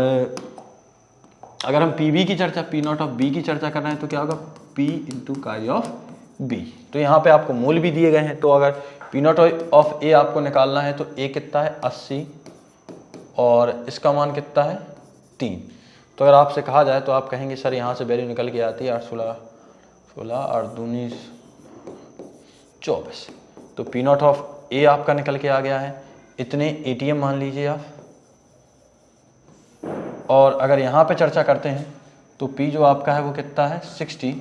अगर हम PB की चर्चा, P0 ऑफ B की चर्चा कर रहे हैं तो क्या होगा P इंटू काई ऑफ B। तो यहाँ पे आपको मोल भी दिए गए हैं। तो अगर P0 ऑफ A आपको निकालना है तो A कितना है 80 और इसका मान कितना है 3। तो अगर आपसे कहा जाए तो आप कहेंगे सर यहाँ से वैल्यू निकल के आती है 8 16 8 दूनी 24। तो पी नॉट ऑफ ए आपका निकल के आ गया है, इतने एटीएम मान लीजिए आप। और अगर यहाँ पे चर्चा करते हैं तो पी जो आपका है वो कितना है 60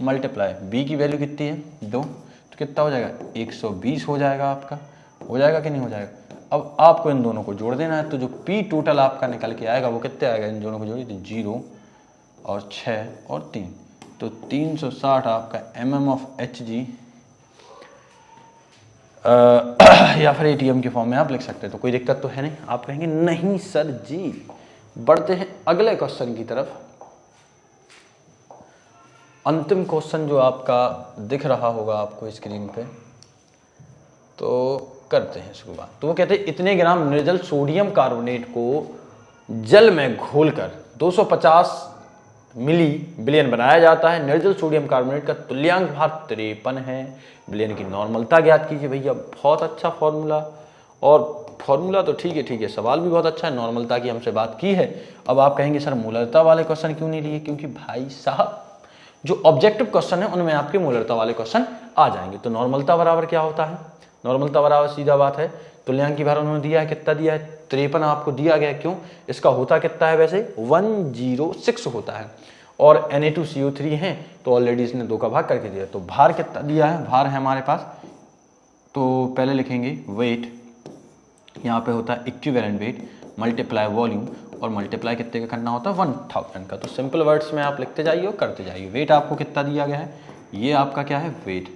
मल्टीप्लाई बी की वैल्यू कितनी है 2, तो कितना हो जाएगा 120 हो जाएगा आपका। हो जाएगा कि नहीं हो जाएगा? अब आपको इन दोनों को जोड़ देना है, तो जो पी टोटल आपका निकल के आएगा वो कितने आएगा, इन दोनों को जोड़िए तो 0 और 6 और 3, तो 360 आपका mm ऑफ Hg या फिर एटीएम के फॉर्म में आप लिख सकते हैं। तो कोई दिक्कत तो है नहीं। आप कहेंगे नहीं सर जी। बढ़ते हैं अगले क्वेश्चन की तरफ। अंतिम क्वेश्चन जो आपका दिख रहा होगा आपको स्क्रीन पे, तो करते हैं शुरुआत। तो वो कहते हैं इतने ग्राम निर्जल सोडियम कार्बोनेट को जल में घोलकर 250 मिली बिलियन बनाया जाता है। निर्जल सोडियम कार्बोनेट का तुल्यांक भार 53 है। बिलियन की नॉर्मलता ज्ञात कीजिए। भैया बहुत अच्छा फॉर्मूला, और फॉर्मूला तो ठीक है, सवाल भी बहुत अच्छा है। नॉर्मलता की हमसे बात की है। अब आप कहेंगे सर मोलरता वाले क्वेश्चन क्यों नहीं लिए? क्योंकि भाई साहब जो ऑब्जेक्टिव क्वेश्चन है उनमें आपके मोलरता वाले क्वेश्चन आ जाएंगे। तो नॉर्मलता बराबर क्या होता है? नॉर्मलता बराबर सीधा बात है तुल्यांक की भार उन्होंने दिया है, कितना दिया है 53 आपको दिया गया है। क्यों? इसका होता कितना है वैसे 106 होता है, और Na2CO3 है तो ऑलरेडी इसने 2 का भाग करके दिया। तो भार कितना दिया है? भार है हमारे पास, तो पहले लिखेंगे वेट, यहाँ पे होता है इक्विवेलेंट वेट मल्टीप्लाई वॉल्यूम, और मल्टीप्लाई कितने का करना होता है 1000 का। तो सिंपल वर्ड्स में आप लिखते जाइए और करते जाइए। वेट आपको कितना दिया गया है? ये आपका क्या है वेट,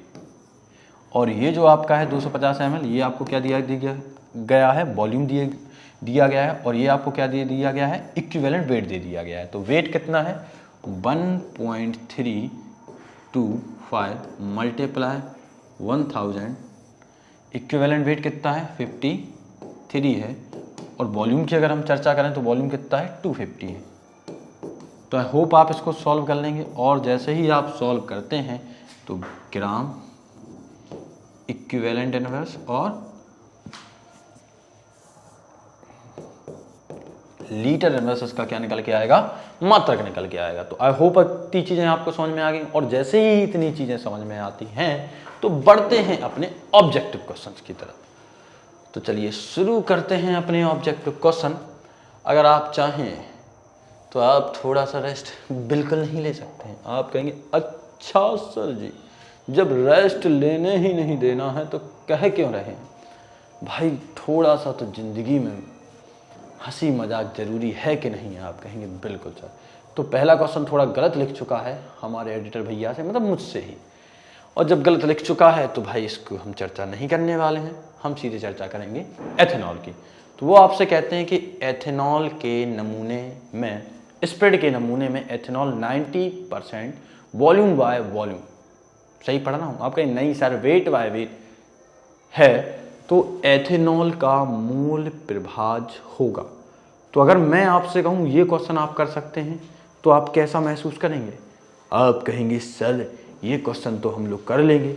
और ये जो आपका है 250 ml ये आपको क्या दिया गया है वॉल्यूम दिया गया है, और ये आपको क्या दिया गया है इक्विवेलेंट वेट दे दिया गया है। तो वेट कितना है 1.325 मल्टीप्लाई 1000, इक्विवेलेंट वेट कितना है 53 है, और वॉल्यूम की अगर हम चर्चा करें तो वॉल्यूम कितना है 250 है। तो आई होप आप इसको सॉल्व कर लेंगे, और जैसे ही आप सॉल्व करते हैं तो ग्राम इक्विवेलेंट इनवर्स और लीटर इनवर्स इसका क्या निकल के आएगा मात्रक निकल के आएगा। तो आई होप इतनी चीजें आपको समझ में आ गई, और जैसे ही इतनी चीजें समझ में आती हैं तो बढ़ते हैं अपने ऑब्जेक्टिव क्वेश्चंस की तरफ। तो चलिए शुरू करते हैं अपने ऑब्जेक्टिव क्वेश्चन। अगर आप चाहें तो आप थोड़ा सा रेस्ट बिल्कुल नहीं ले सकते हैं। आप कहेंगे अच्छा सर जी, जब रेस्ट लेने ही नहीं देना है तो कह क्यों रहे हैं? भाई थोड़ा सा तो जिंदगी में हंसी मजाक जरूरी है कि नहीं है? आप कहेंगे बिल्कुल सर। तो पहला क्वेश्चन थोड़ा गलत लिख चुका है हमारे एडिटर भैया से, मतलब मुझसे ही, और जब गलत लिख चुका है तो भाई इसको हम चर्चा नहीं करने वाले हैं, हम सीधे चर्चा करेंगे एथेनॉल की। तो वो आपसे कहते हैं कि एथेनॉल के नमूने में, स्प्रेड के नमूने में एथेनॉल 90% वॉल्यूम बाय वॉल्यूम, सही पढ़ना हूँ आप कहें नहीं सर वेट बाय वेट है, तो एथेनॉल का मोल प्रभाज होगा। तो अगर मैं आपसे कहूँ ये क्वेश्चन आप कर सकते हैं तो आप कैसा महसूस करेंगे? आप कहेंगे सर ये क्वेश्चन तो हम लोग कर लेंगे।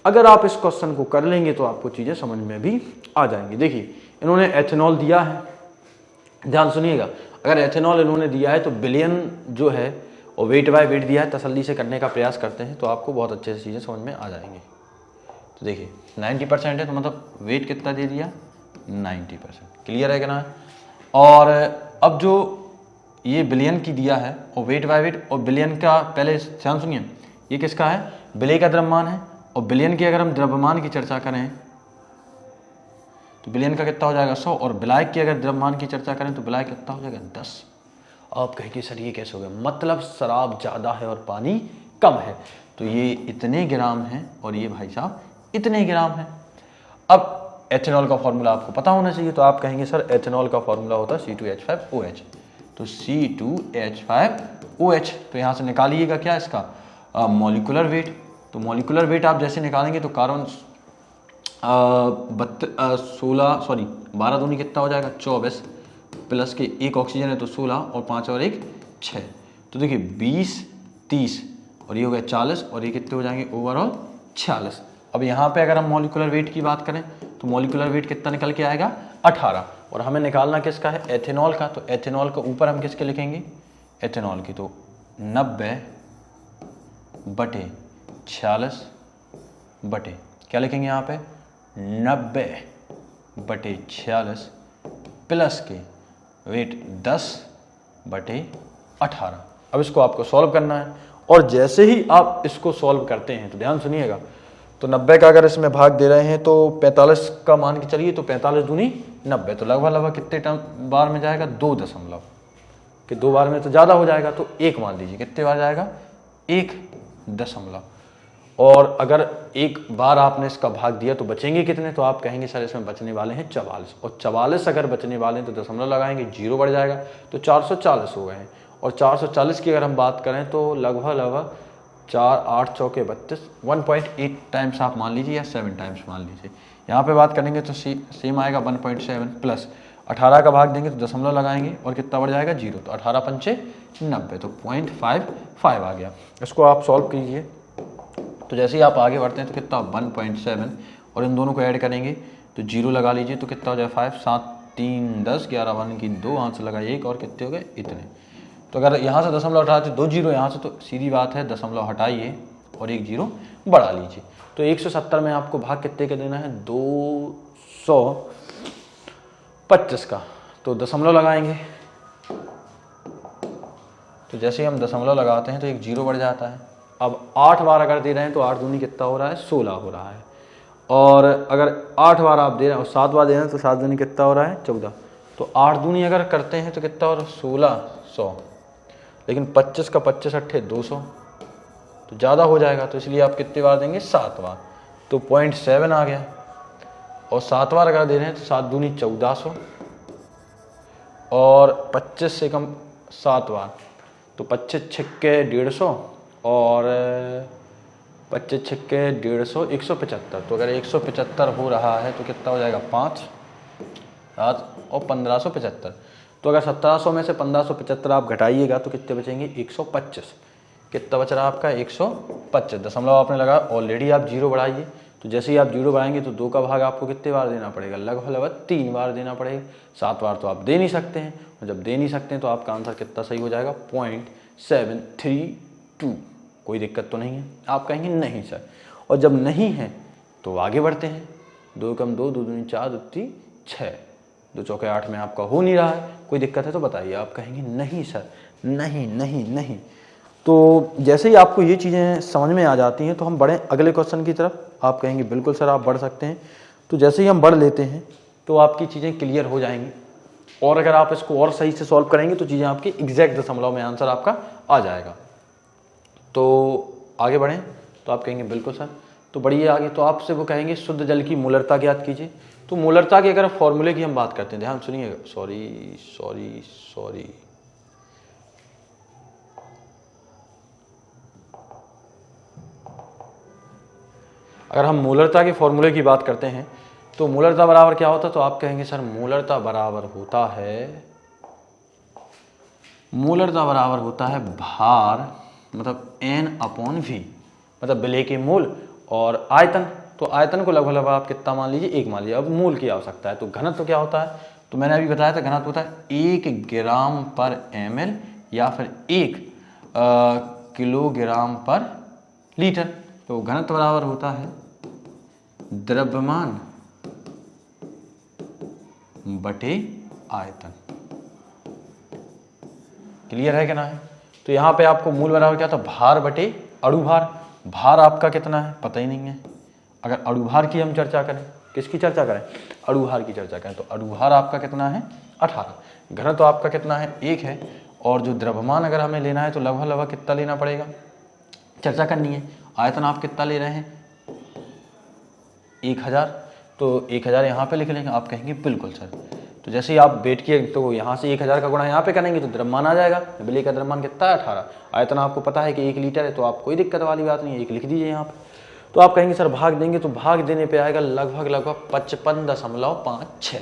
अगर आप इस क्वेश्चन को कर लेंगे तो आपको चीज़ें समझ में भी आ जाएंगी। देखिए इन्होंने एथेनॉल दिया है, ध्यान सुनिएगा। अगर एथेनॉल इन्होंने दिया है तो बिलियन जो है और वेट बाय वेट दिया है, तसल्ली से करने का प्रयास करते हैं तो आपको बहुत अच्छे से चीज़ें समझ में आ जाएंगी। तो देखिए 90% है तो मतलब वेट कितना दे दिया 90%, क्लियर है कि ना? और अब जो ये बिलियन की दिया है और वेट बाय वेट, और बिलियन का पहले ध्यान सुनिए, ये किसका है? बिले का द्रव्यमान है, और बिलियन की अगर हम द्रव्यमान की चर्चा करें तो बिलियन का कितना हो जाएगा 100, और बिलायक की अगर द्रव्यमान की चर्चा करें तो बिलायक कितना हो जाएगा 10। आप कहेंगे सर ये कैसे हो गया? मतलब शराब ज़्यादा है और पानी कम है, तो ये इतने ग्राम है और ये भाई साहब इतने ग्राम है। अब एथेनॉल का फॉर्मूला आपको पता होना चाहिए, तो आप कहेंगे सर एथेनॉल का फॉर्मूला होता है C2H5OH, तो C2H5OH, तो यहाँ से निकालिएगा क्या इसका मॉलिक्यूलर वेट। तो मॉलिक्यूलर वेट आप जैसे निकालेंगे तो कार्बन 12 दूनी कितना हो जाएगा 24, प्लस के एक ऑक्सीजन है तो 16, और 5 और 1 6, तो देखिए 20 30 और ये हो गया 40, और ये कितने हो जाएंगे ओवरऑल 46। अब यहाँ पे अगर हम मॉलिक्यूलर वेट की बात करें तो मॉलिक्यूलर वेट कितना निकल के आएगा 18, और हमें निकालना किसका है, एथेनॉल का। तो एथेनॉल का ऊपर हम किसके लिखेंगे, एथेनॉल की। तो 90/46 बटे क्या लिखेंगे यहाँ पे, 90/46 प्लस के वेट 10/18। अब इसको आपको सॉल्व करना है, और जैसे ही आप इसको सॉल्व करते हैं तो ध्यान सुनिएगा, तो 90 का अगर इसमें भाग दे रहे हैं तो 45 का मान के चलिए, तो 45 दूनी 90, तो लगभग कितने बार में जाएगा, 2 दशमलव, कि 2 बार में तो ज़्यादा हो जाएगा, तो 1 मान लीजिए, कितने बार जाएगा, 1 दशमलव। और अगर 1 बार आपने इसका भाग दिया तो बचेंगे कितने, तो आप कहेंगे सर इसमें बचने वाले हैं 44, और 44 अगर बचने वाले हैं तो दशमलव लगाएंगे, 0 बढ़ जाएगा, तो 440 हो गए हैं। और 440 की अगर हम बात करें तो लगभग 4 8 चौके 32, 1.8 टाइम्स आप मान लीजिए, या 7 टाइम्स मान लीजिए। यहाँ पे बात करेंगे तो सेम आएगा 1.7 प्लस 18 का भाग देंगे तो दशमलव लगाएंगे, और कितना बढ़ जाएगा, 0, तो 18 पंचे 90, तो 0.55 आ गया। इसको आप सॉल्व कीजिए, तो जैसे ही आप आगे बढ़ते हैं तो कितना 1.7, और इन दोनों को ऐड करेंगे तो 0 लगा लीजिए, तो कितना हो जाए 5, 7 3 10 11 1 की 2, हाथ से लगाए 1, और कितने हो गए, इतने। तो अगर यहाँ से दशमलव हटाते 2 0 यहाँ से, तो सीधी बात है दशमलव हटाइए और 1 0 बढ़ा लीजिए। तो 170 में आपको भाग कितने का देना है, 225 का, तो दशमलव लगाएंगे। तो जैसे ही हम दशमलव लगाते हैं तो 1 0 बढ़ जाता है। अब 8 बार अगर दे रहे हैं तो 8 दूनी कितना हो रहा है, 16 हो रहा है। और अगर 8 बार आप दे रहे हैं और 7 बार दे रहे हैं तो 7 दूनी कितना हो रहा है, 14। तो 8 दूनी अगर करते हैं तो कितना हो रहा है, 1600। लेकिन 25 का 25 अट्ठे 200, तो ज़्यादा हो जाएगा, तो इसलिए आप कितनी बार देंगे, 7 बार, तो 0.7 आ गया। और 7 बार अगर दे रहे हैं तो 7 दूनी 1400, और 25 से कम 7 बार, तो 25 छक्के 150, और 25 छक्के 150, 175। तो अगर 175 हो रहा है तो कितना हो जाएगा, 5 7 और 1575। तो अगर 1700 में से 1575 आप घटाइएगा तो कितने बचेंगे, 125। कितना बच रहा है आपका, 125। दशमलव आपने लगा, ऑलरेडी आप 0 बढ़ाइए, तो जैसे ही आप 0 बढ़ाएंगे तो 2 का भाग आपको कितने बार देना पड़ेगा, लगभग 3 बार देना पड़ेगा। 7 बार तो आप दे नहीं सकते हैं, और जब दे नहीं सकते हैं तो आपका आंसर कितना सही हो जाएगा, 0.732। कोई दिक्कत तो नहीं है, आप कहेंगे नहीं सर। और जब नहीं है तो आगे बढ़ते हैं, 2 कम 2, 2 दूनी 4, 2 3 6, 2 चौके 8 में आपका हो नहीं रहा है, कोई दिक्कत है तो बताइए। आप कहेंगे नहीं सर, नहीं नहीं नहीं। तो जैसे ही आपको ये चीज़ें समझ में आ जाती हैं तो हम बढ़ें अगले क्वेश्चन की तरफ। आप कहेंगे बिल्कुल सर आप बढ़ सकते हैं। तो जैसे ही हम बढ़ लेते हैं तो आपकी चीज़ें क्लियर हो जाएंगी, और अगर आप इसको और सही से सॉल्व करेंगे तो चीज़ें आपकी एग्जैक्ट दशमलव में आंसर आपका आ जाएगा। तो आगे बढ़ें, तो आप कहेंगे बिल्कुल सर। तो बढ़िए आगे, तो आपसे वो कहेंगे शुद्ध जल की मोलरता ज्ञात कीजिए। तो मोलरता के अगर फॉर्मूले की हम बात करते हैं, ध्यान सुनिएगा, सॉरी अगर हम मोलरता के फॉर्मूले की बात करते हैं तो मोलरता बराबर क्या होता है, तो आप कहेंगे सर मोलरता बराबर होता है भार, मतलब N/V, मतलब विलेय के मोल, और आयतन। तो आयतन को लगभग आप कितना मान लीजिए, 1 मान लीजिए। अब मोल की आवश्यकता है, तो घनत्व क्या होता है, तो मैंने अभी बताया था घनत्व होता है 1 ग्राम पर ml या फिर 1 किलोग्राम पर लीटर। तो घनत्व बराबर होता है द्रव्यमान बटे आयतन। क्लियर है कि ना है। तो यहाँ पे आपको मूल बराबर क्या था, भार बटे अणुभार। भार आपका कितना है पता ही नहीं है। अगर अणुभार की हम चर्चा करें, किसकी चर्चा करें, अणुभार की चर्चा करें, तो अणुभार आपका कितना है 18। घनत्व आपका कितना है 1 है। और जो द्रव्यमान अगर हमें लेना है तो लगभग कितना लेना पड़ेगा, चर्चा करनी है। आयतन आप कितना ले रहे हैं 1000, तो 1000 यहाँ पे लिख लेंगे। आप कहेंगे बिल्कुल सर। तो जैसे ही आप बैठ के तो यहाँ से 1000 का गुणा यहाँ पे करेंगे तो द्रव्यमान आ जाएगा। विलेय का द्रव्यमान कितना है 18। आयतन आपको पता है कि 1 लीटर है, तो आप कोई दिक्कत वाली बात नहीं है, 1 लिख दीजिए यहाँ पे। तो आप कहेंगे सर भाग देंगे, तो भाग देने पे आएगा लगभग 55.56।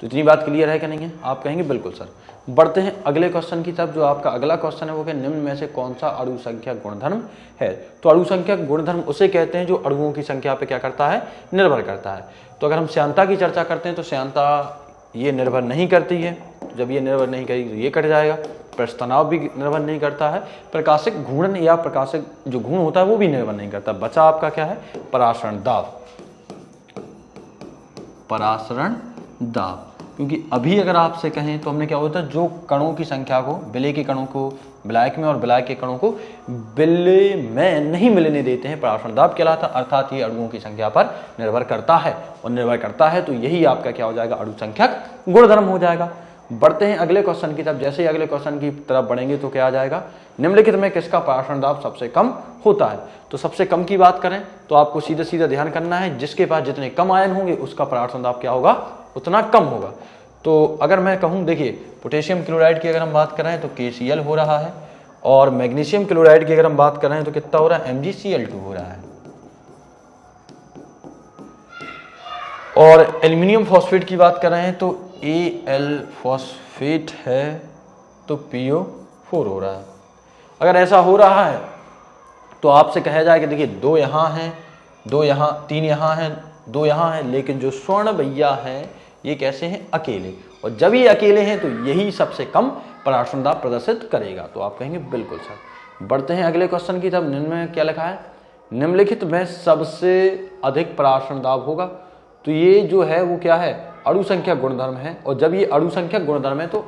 तो इतनी बात क्लियर है कि नहीं है, आप कहेंगे बिल्कुल सर। बढ़ते हैं अगले क्वेश्चन की तरफ। जो आपका अगला क्वेश्चन है वो कि निम्न में से कौन सा अणु संख्या गुणधर्म है। तो अणु संख्या गुणधर्म उसे कहते हैं जो अणुओं की संख्या पे क्या करता है, निर्भर करता है। तो अगर हम श्यानता की चर्चा करते हैं तो श्यानता ये निर्भर नहीं करती है। जब ये निर्भर नहीं करेगी तो ये कट जाएगा। पृष्ठ तनाव भी निर्भर नहीं करता है। प्रकाशिक घूर्णन या प्रकाशिक जो घूर्ण होता है वो भी निर्भर नहीं करता। बचा आपका क्या है, परासरण दाब। परासरण दाब, क्योंकि अभी अगर आपसे कहें तो हमने क्या होता है, जो कणों की संख्या को, विलेय के कणों को विलायक में और विलायक के कणों को विलेय में नहीं मिलने देते हैं, परासरण दाब कहलाता। अर्थात ये अणुओं की संख्या पर निर्भर करता है, और निर्भर करता है तो यही आपका क्या हो जाएगा, अणु संख्यक गुणधर्म हो जाएगा। बढ़ते हैं अगले क्वेश्चन की तरफ। जैसे ही अगले क्वेश्चन की तरफ बढ़ेंगे तो क्या आ जाएगा, निम्नलिखित में किसका परासरण दाब सबसे कम होता है। तो सबसे कम की बात करें तो आपको सीधा सीधा ध्यान करना है, जिसके पास जितने कम आयन होंगे उसका परासरण दाब क्या होगा, उतना कम होगा। तो अगर मैं कहूं, देखिए पोटेशियम क्लोराइड की अगर हम बात कर रहे हैं तो KCl हो रहा है, और मैग्नीशियम क्लोराइड की अगर हम बात कर रहे हैं तो कितना हो रहा है, MgCl2 हो रहा है। और एल्यूमिनियम फॉस्फेट की बात कर रहे हैं तो Al फॉस्फेट है तो PO4 हो रहा है। अगर ऐसा हो रहा है तो आपसे कहा जाए कि देखिए 2 यहाँ हैं, 2 यहाँ, 3 यहाँ हैं, 2 यहाँ हैं, लेकिन जो स्वर्ण भैया हैं ये कैसे हैं, अकेले। और जब ये अकेले हैं तो यही सबसे कम परासरण दाब प्रदर्शित करेगा। तो आप कहेंगे बिल्कुल सर। बढ़ते हैं अगले क्वेश्चन की तरफ। निम्न में क्या लिखा है, निम्नलिखित में सबसे अधिक परासरण दाब होगा। तो ये जो है वो क्या है, अणु संख्या गुणधर्म है। और जब ये अणु संख्या गुणधर्म है तो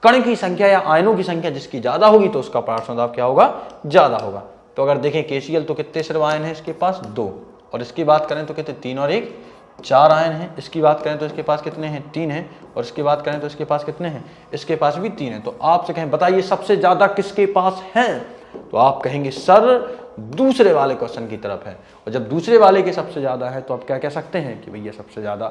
कण की संख्या या आयनों की संख्या जिसकी ज्यादा होगी तो उसका परासरण दाब क्या होगा, ज्यादा होगा। तो अगर देखें KCl तो कितने सिर्फ आयन है इसके पास, 2। और इसकी बात करें तो कितने, 3 और 1, 4 आयन हैं। इसकी बात करें तो इसके पास कितने हैं, 3 हैं। और इसकी बात करें तो इसके पास कितने हैं, इसके पास भी 3 हैं। तो आपसे कहें बताइए सबसे ज्यादा किसके पास है, तो आप कहेंगे सर दूसरे वाले क्वेश्चन की तरफ है। और जब दूसरे वाले के सबसे ज्यादा है तो आप क्या कह सकते हैं कि भैया सबसे ज्यादा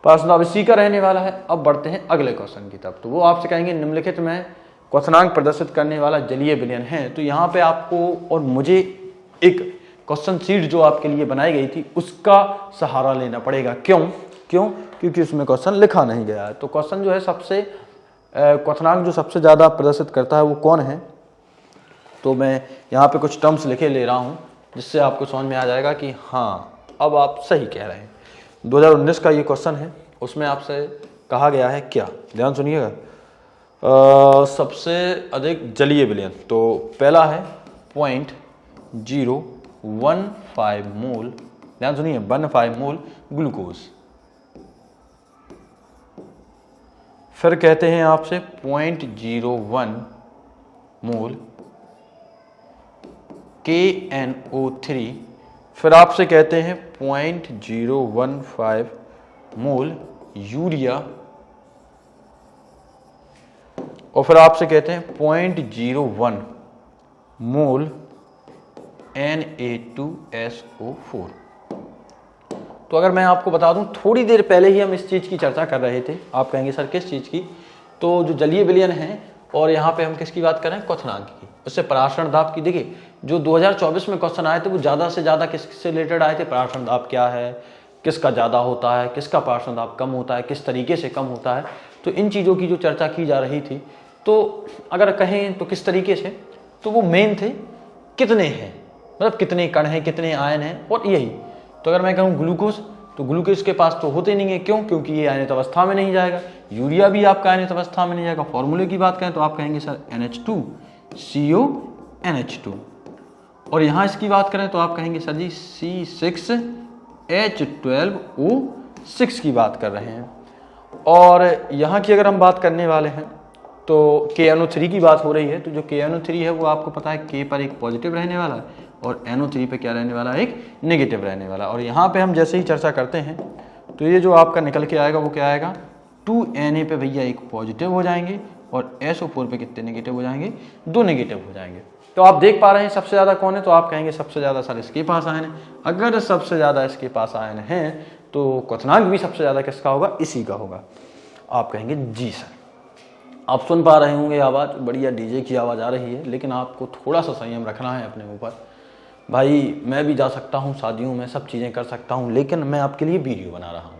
परासरण दाब इसी का रहने वाला है। अब बढ़ते हैं अगले क्वेश्चन की तरफ। तो वो आपसे कहेंगे निम्नलिखित में क्वथनांक प्रदर्शित करने वाला जलीय विलयन है। तो यहाँ पे आपको और मुझे एक क्वेश्चन शीट जो आपके लिए बनाई गई थी उसका सहारा लेना पड़ेगा। क्यों, क्योंकि उसमें क्वेश्चन लिखा नहीं गया है। तो क्वेश्चन जो है सबसे क्वथनांक जो सबसे ज्यादा प्रदर्शित करता है वो कौन है। तो मैं यहाँ पे कुछ टर्म्स लिखे ले रहा हूँ जिससे आपको समझ में आ जाएगा कि हाँ अब आप सही कह रहे हैं। 2019 का ये क्वेश्चन है, उसमें आपसे कहा गया है क्या, ध्यान सुनिएगा। सबसे अधिक जलीय विलयन, तो पहला है 0.015 मोल, ध्यान सुनिए 15 मोल ग्लूकोज। फिर कहते हैं आपसे 0.01 मोल KNO3। फिर आपसे कहते हैं 0.015 मोल यूरिया। और फिर आपसे कहते हैं 0.01 मोल Na2SO4। तो अगर मैं आपको बता दूं, थोड़ी देर पहले ही हम इस चीज की चर्चा कर रहे थे। आप कहेंगे सर किस चीज की, तो जो जलीय विलयन है और यहाँ पे हम किसकी बात कर रहे हैं, क्वथनांक की, उससे परासरण दाब की। देखिए जो 2024 में क्वेश्चन आए थे वो ज्यादा से ज्यादा किससे रिलेटेड आए थे, परासरण दाब क्या है, किसका ज्यादा होता है, किसका परासरण दाब कम होता है, किस तरीके से कम होता है। तो इन चीजों की जो चर्चा की जा रही थी, तो अगर कहें तो किस तरीके से, तो वो मेन थे कितने हैं, मतलब कितने कण हैं, कितने आयन हैं, और यही। तो अगर मैं कहूँ ग्लूकोज, तो ग्लूकोज के पास तो होते नहीं है। क्यों, क्योंकि ये आयनित अवस्था में नहीं जाएगा। यूरिया भी आपका आयनित अवस्था में नहीं जाएगा। फॉर्मूले की बात करें तो आप कहेंगे सर NH2CONH2। और यहाँ इसकी बात करें तो आप कहेंगे सर जी C6H12O6 की बात कर रहे हैं। और यहाँ की अगर हम बात करने वाले हैं तो KNO3 की बात हो रही है। तो जो KNO3 है वो आपको पता है K पर एक पॉजिटिव रहने वाला है और NO3 पे क्या रहने वाला है, एक नेगेटिव रहने वाला। और यहाँ पे हम जैसे ही चर्चा करते हैं तो ये जो आपका निकल के आएगा वो क्या आएगा, 2Na पे भैया एक पॉजिटिव हो जाएंगे और SO4 पे कितने नेगेटिव हो जाएंगे, 2 नेगेटिव हो जाएंगे। तो आप देख पा रहे हैं सबसे ज्यादा कौन है, तो आप कहेंगे सबसे ज्यादा सर इसके पास आयन है। अगर सबसे ज्यादा इसके पास आयन है तो क्वथनांक भी सबसे ज्यादा किसका होगा, इसी का होगा। आप कहेंगे जी सर। आप सुन पा रहे होंगे आवाज, बढ़िया डीजे की आवाज आ रही है, लेकिन आपको थोड़ा सा संयम रखना है अपने ऊपर। भाई मैं भी जा सकता हूँ शादियों में, सब चीजें कर सकता हूँ, लेकिन मैं आपके लिए वीडियो बना रहा हूँ।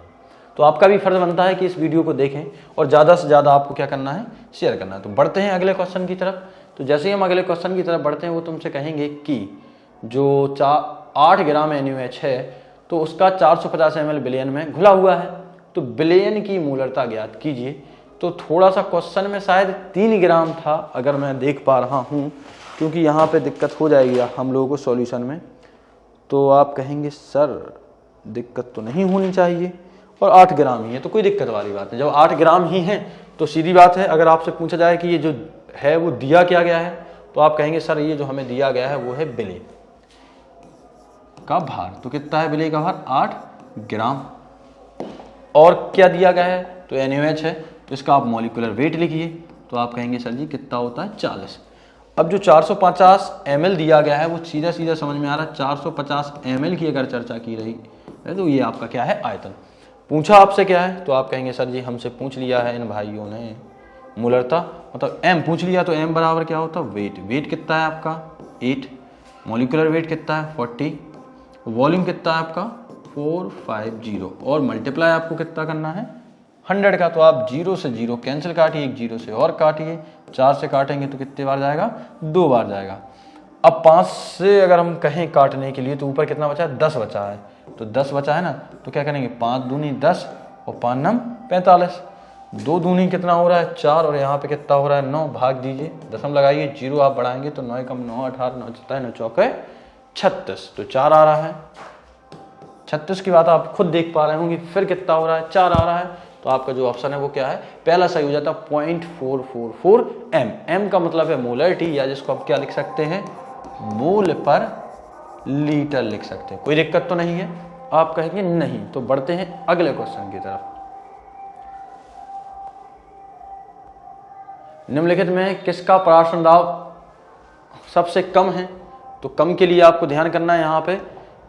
तो आपका भी फर्ज बनता है कि इस वीडियो को देखें और ज्यादा से ज्यादा आपको क्या करना है, शेयर करना है। तो बढ़ते हैं अगले क्वेश्चन की तरफ। तो जैसे ही हम अगले क्वेश्चन की तरफ बढ़ते हैं वो तुमसे कहेंगे कि जो 8 ग्राम NaOH है तो उसका 450 ml विलयन में घुला हुआ है। तो विलयन की मोलरता ज्ञात कीजिए। तो थोड़ा सा क्वेश्चन में शायद 3 ग्राम था अगर मैं देख पा रहा हूँ, क्योंकि यहाँ पे दिक्कत हो जाएगी हम लोगों को सॉल्यूशन में। तो आप कहेंगे सर दिक्कत तो नहीं होनी चाहिए, और 8 ग्राम ही है तो कोई दिक्कत वाली बात नहीं। जब 8 ग्राम ही है तो सीधी बात है, अगर आपसे पूछा जाए कि ये जो है वो दिया क्या गया है, तो आप कहेंगे सर ये जो हमें दिया गया है वो है विलेय का भार। तो कितना है विलेय का भार? 8 ग्राम। और क्या दिया गया है? तो NaOH है, तो इसका आप मॉलिक्यूलर वेट लिखिए। तो आप कहेंगे सर जी कितना होता है? 40। अब जो 450 ml दिया गया है वो सीधा सीधा समझ में आ रहा है। 450 ml की अगर चर्चा की रही है तो ये आपका क्या है? आयतन। पूछा आपसे क्या है? तो आप कहेंगे सर जी हमसे पूछ लिया है इन भाइयों ने मोलरता, मतलब m पूछ लिया, तो m बराबर क्या होता है? वेट। वेट कितना है आपका? 8। मॉलिक्यूलर वेट कितना है? 40। वॉल्यूम कितना है आपका? 450। और मल्टीप्लाई आपको कितना करना है? 100 का। तो आप 0 से 0 कैंसिल काटिए, एक 0 से और काटिए, 4 से काटेंगे तो कितने बार जाएगा? 2 बार जाएगा। अब 5 से अगर हम कहें काटने के लिए तो ऊपर कितना बचा है? 10 बचा है। तो 10 बचा है ना, तो क्या करेंगे? 5 दूनी 10 और 5 नम 45। 2 दूनी कितना हो रहा है? 4, और यहाँ पे कितना हो रहा है? 9। भाग दीजिए, दशम लगाइए, 0 आप बढ़ाएंगे तो 9 कम 9 18 9 चलता है 9 चौके 36, तो 4 आ रहा है। 36 की बात आप खुद देख पा रहे होंगे। फिर कितना हो रहा है? 4 आ रहा है। तो आपका जो ऑप्शन है वो क्या है? पहला सही हो जाता है 0.444 m। m का मतलब है मोलरिटी, या जिसको आप क्या लिख सकते हैं? मोल पर लीटर लिख सकते हैं। कोई दिक्कत तो नहीं है? आप कहेंगे नहीं। तो बढ़ते हैं अगले क्वेश्चन की तरफ। निम्नलिखित में किसका पराशरण दाब सबसे कम है? तो कम के लिए आपको ध्यान करना है यहाँ पे,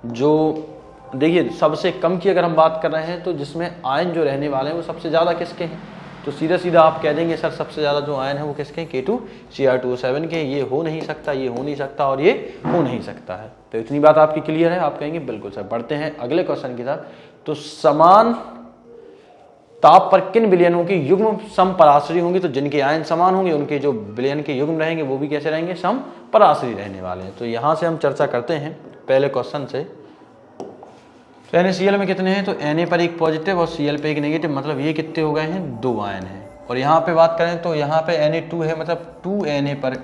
जो देखिए सबसे कम की अगर हम बात कर रहे हैं तो जिसमें आयन जो रहने वाले हैं वो सबसे ज़्यादा किसके हैं? तो सीधा सीधा आप कह देंगे सर सबसे ज़्यादा जो आयन है वो किसके? K2Cr2O7 के। ये हो नहीं सकता, ये हो नहीं सकता, और ये हो नहीं सकता है। तो इतनी बात आपकी क्लियर है? आप कहेंगे बिल्कुल सर। बढ़ते हैं अगले क्वेश्चन की तरफ। तो समान ताप पर किन विलयनों की युग्म समपराश्रयी होंगी? तो जिनके आयन समान होंगे उनके जो विलयन के युग्म रहेंगे वो भी कैसे रहेंगे? समपराश्रयी रहने वाले हैं। तो यहाँ से हम चर्चा करते हैं पहले क्वेश्चन से। तो NaCl में कितने हैं? तो Na पर एक पॉजिटिव और Cl पे एक नेगेटिव, मतलब ये कितने हो गए हैं? 2 आयन हैं। और यहाँ पे बात करें तो यहाँ पे Na2 है, मतलब 2 Na पर